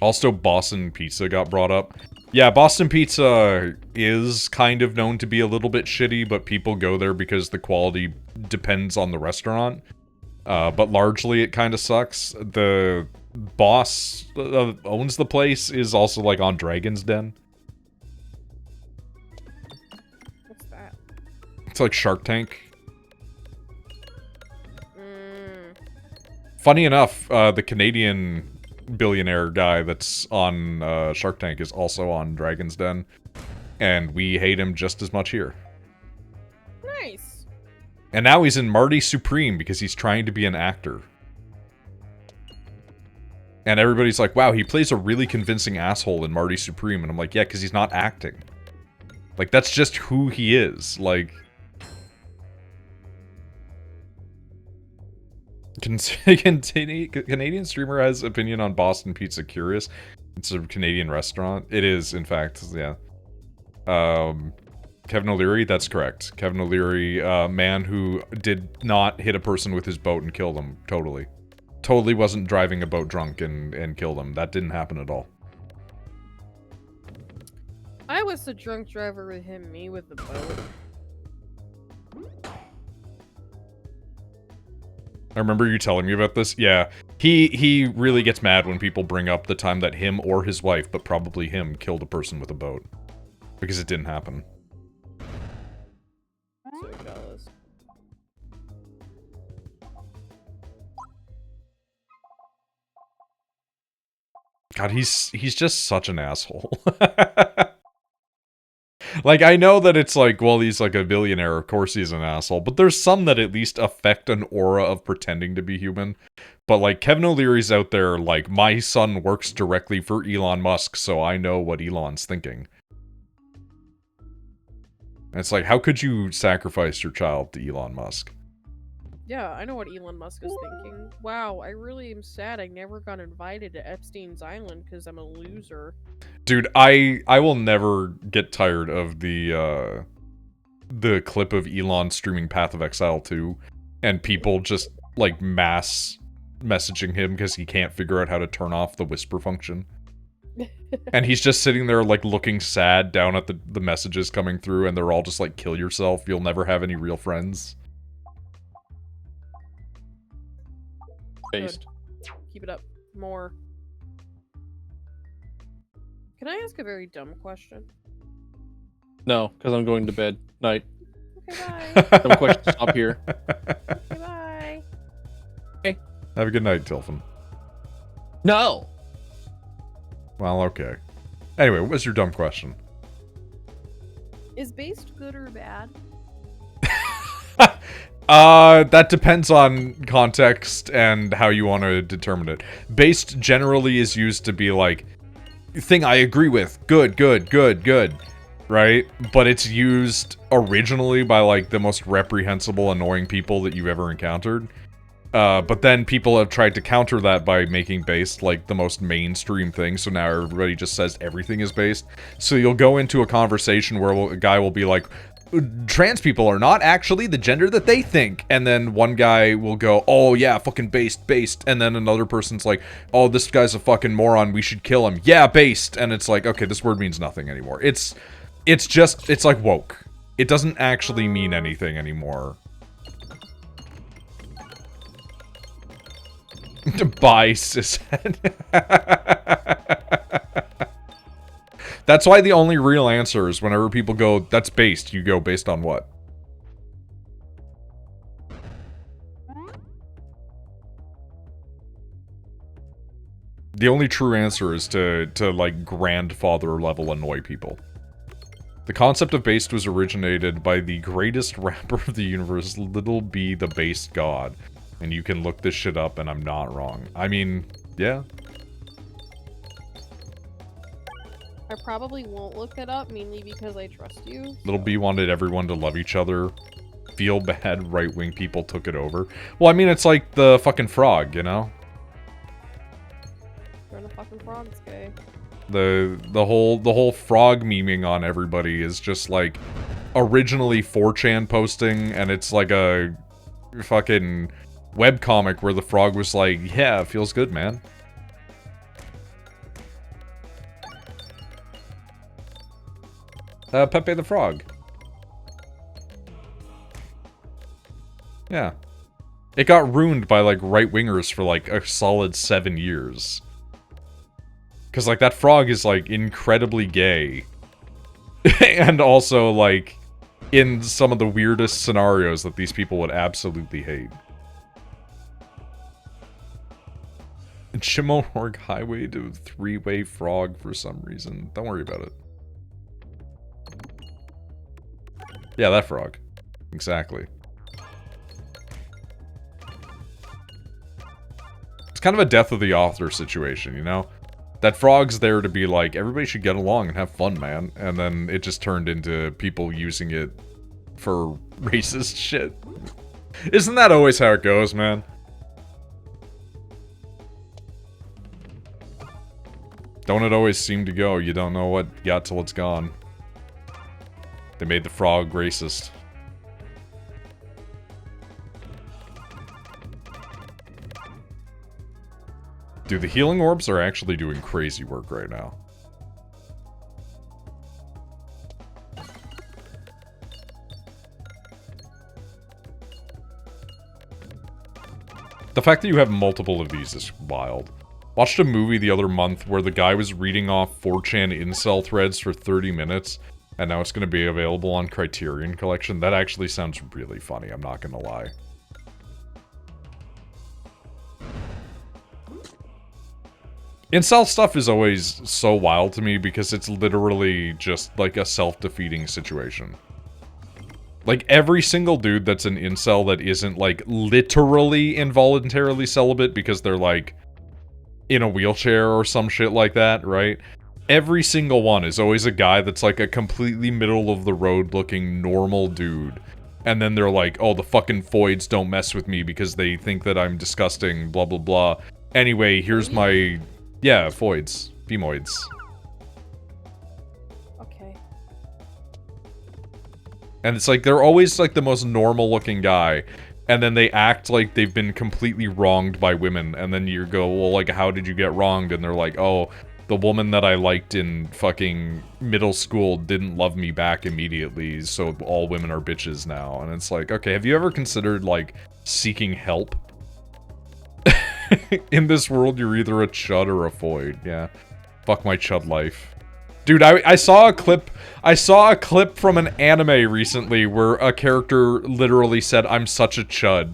Also, Boston Pizza got brought up. Yeah, Boston Pizza is kind of known to be a little bit shitty, but people go there because the quality depends on the restaurant. But largely it kind of sucks. The boss owns the place is also like on Dragon's Den. What's that? It's like Shark Tank. Mm. Funny enough, the Canadian billionaire guy that's on Shark Tank is also on Dragon's Den. And we hate him just as much here. Nice. And now he's in Marty Supreme because he's trying to be an actor. And everybody's like, wow, he plays a really convincing asshole in Marty Supreme. And I'm like, yeah, because he's not acting. Like, that's just who he is. Like... Canadian streamer has opinion on Boston Pizza. Curious. It's a Canadian restaurant. It is, in fact, yeah. Kevin O'Leary, that's correct. Kevin O'Leary, man who did not hit a person with his boat and kill them. Totally. Totally wasn't driving a boat drunk and killed them. That didn't happen at all. I was the drunk driver who hit me with the boat. I remember you telling me about this. Yeah, he really gets mad when people bring up the time that him or his wife, but probably him, killed a person with a boat. Because it didn't happen. So jealous. God, he's just such an asshole. Like, I know that it's like, well, he's like a billionaire, of course he's an asshole, but there's some that at least affect an aura of pretending to be human. But, like, Kevin O'Leary's out there, like, my son works directly for Elon Musk, so I know what Elon's thinking. And it's like, how could you sacrifice your child to Elon Musk? Yeah, I know what Elon Musk is thinking. Wow, I really am sad I never got invited to Epstein's Island because I'm a loser. Dude, I will never get tired of the clip of Elon streaming Path of Exile 2, and people just, like, mass messaging him because he can't figure out how to turn off the whisper function. And he's just sitting there, like, looking sad down at the messages coming through, and they're all just like, kill yourself, you'll never have any real friends. Based. Keep it up. More. Can I ask a very dumb question? No, because I'm going to bed. Night. Okay, bye. Dumb question. Stop here. Okay, bye. Have a good night, Tilfin. No. Well, okay. Anyway, what was your dumb question? Is based good or bad? That depends on context and how you want to determine it. Based generally is used to be like, thing I agree with, good, good, good, good, right? But it's used originally by, like, the most reprehensible, annoying people that you've ever encountered. But then people have tried to counter that by making based, like, the most mainstream thing, so now everybody just says everything is based. So you'll go into a conversation where a guy will be like, trans people are not actually the gender that they think, and then one guy will go, oh yeah, fucking based, and then another person's like, oh, this guy's a fucking moron, we should kill him. Yeah, based. And it's like, okay, this word means nothing anymore. It's like woke. It doesn't actually mean anything anymore. Bye, cishet. That's why the only real answer is whenever people go, that's based, you go, based on what? The only true answer is to like, grandfather level annoy people. The concept of based was originated by the greatest rapper of the universe, Little B the Based God. And you can look this shit up and I'm not wrong. I mean, yeah. I probably won't look it up, mainly because I trust you. So. Little B wanted everyone to love each other. Feel bad right-wing people took it over. Well, I mean, it's like the fucking frog, you know? You're the fucking frog's gay. The whole frog memeing on everybody is just like originally 4chan posting, and it's like a fucking webcomic where the frog was like, yeah, it feels good, man. Pepe the Frog. Yeah. It got ruined by, like, right-wingers for, like, a solid 7 years. Because, like, that frog is, like, incredibly gay. And also, like, in some of the weirdest scenarios that these people would absolutely hate. Chimorg Highway to three-way frog for some reason. Don't worry about it. Yeah, that frog. Exactly. It's kind of a death of the author situation, you know? That frog's there to be like, everybody should get along and have fun, man. And then it just turned into people using it for racist shit. Isn't that always how it goes, man? Don't it always seem to go? You don't know what you got till it's gone. They made the frog racist. Dude, the healing orbs are actually doing crazy work right now. The fact that you have multiple of these is wild. Watched a movie the other month where the guy was reading off 4chan incel threads for 30 minutes, and now it's going to be available on Criterion Collection. That actually sounds really funny, I'm not going to lie. Incel stuff is always so wild to me because it's literally just like a self-defeating situation. Like, every single dude that's an incel that isn't, like, literally involuntarily celibate because they're, like, in a wheelchair or some shit like that, right? Every single one is always a guy that's, like, a completely middle-of-the-road looking normal dude. And then they're like, oh, the fucking foids don't mess with me because they think that I'm disgusting, blah, blah, blah. Anyway, here's my... Yeah, foids. Femoids. Okay. And it's like, they're always like the most normal looking guy. and then they act like they've been completely wronged by women, and then you go, well, like, how did you get wronged? And they're like, oh, the woman that I liked in fucking middle school didn't love me back immediately, so all women are bitches now. And it's like, okay, have you ever considered, like, seeking help? In this world, you're either a chud or a void, yeah. Fuck my chud life. Dude, I saw a clip from an anime recently where a character literally said, I'm such a chud.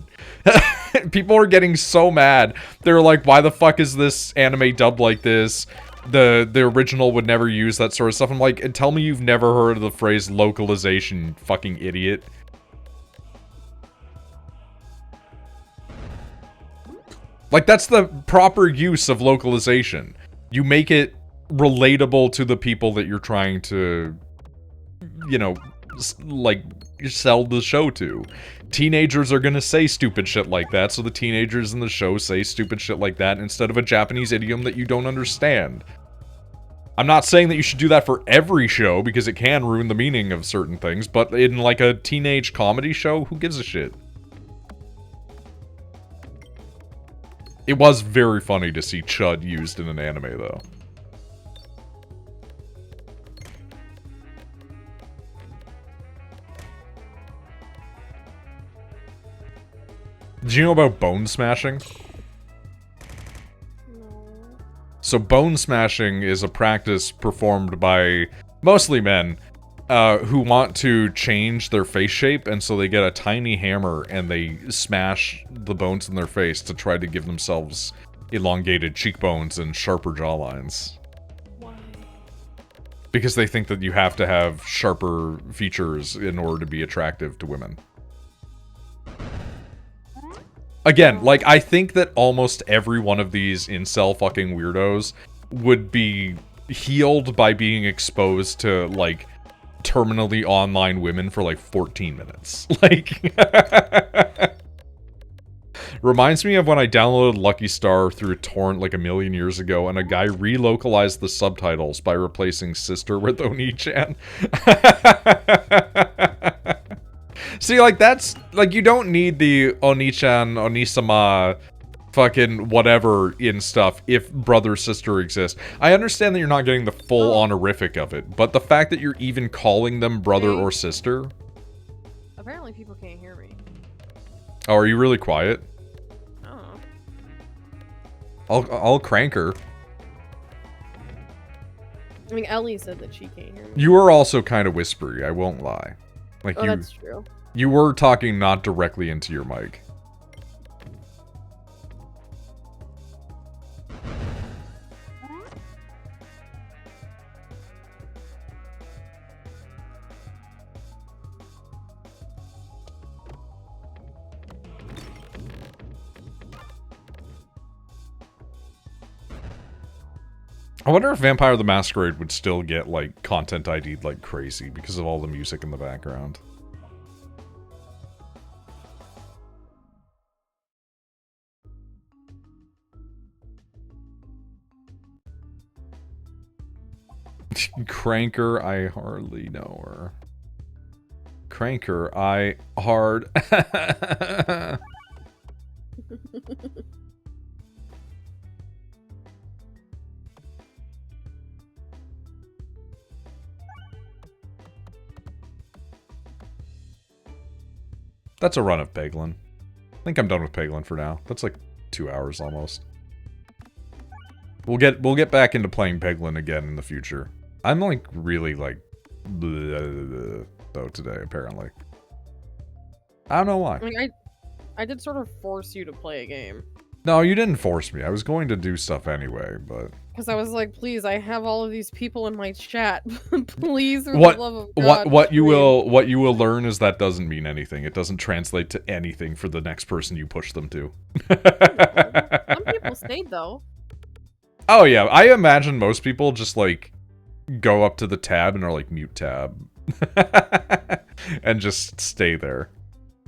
People are getting so mad. They're like, why the fuck is this anime dubbed like this? The original would never use that sort of stuff. I'm like, tell me you've never heard of the phrase localization, you fucking idiot. Like, that's the proper use of localization. You make it relatable to the people that you're trying to, you know, like, sell the show to. Teenagers are gonna say stupid shit like that, so the teenagers in the show say stupid shit like that instead of a Japanese idiom that you don't understand. I'm not saying that you should do that for every show, because it can ruin the meaning of certain things, but in, like, a teenage comedy show, who gives a shit? It was very funny to see chud used in an anime, though. Did you know about bone smashing? No. So bone smashing is a practice performed by mostly men who want to change their face shape, and so they get a tiny hammer and they smash the bones in their face to try to give themselves elongated cheekbones and sharper jawlines. Why? Because they think that you have to have sharper features in order to be attractive to women. Again, like, I think that almost every one of these incel fucking weirdos would be healed by being exposed to, like, terminally online women for, like, 14 minutes. Like... Reminds me of when I downloaded Lucky Star through a torrent like a million years ago, and a guy relocalized the subtitles by replacing sister with Oni-chan. See, like, that's... Like, you don't need the Oni-chan, Onisama, fucking whatever in stuff if brother-sister exists. I understand that you're not getting the full honorific of it, but the fact that you're even calling them brother or sister... Apparently people can't hear me. Oh, are you really quiet? Oh. I'll crank her. I mean, Ellie said that she can't hear me. You were also kind of whispery, I won't lie. Like, that's true. You were talking not directly into your mic. I wonder if Vampire the Masquerade would still get, like, content ID'd like crazy because of all the music in the background. Cranker, I hardly know her. Cranker, I hard... That's a run of Peglin. I think I'm done with Peglin for now. That's like 2 hours almost. We'll get back into playing Peglin again in the future. I'm like really like though today apparently. I don't know why. I mean, I did sort of force you to play a game. No, you didn't force me. I was going to do stuff anyway, but... Because I was like, please, I have all of these people in my chat. Please, for the love of God, what you will learn is that doesn't mean anything. It doesn't translate to anything for the next person you push them to. Some people stayed, though. Oh, yeah. I imagine most people just, like, go up to the tab and are like, mute tab. And just stay there.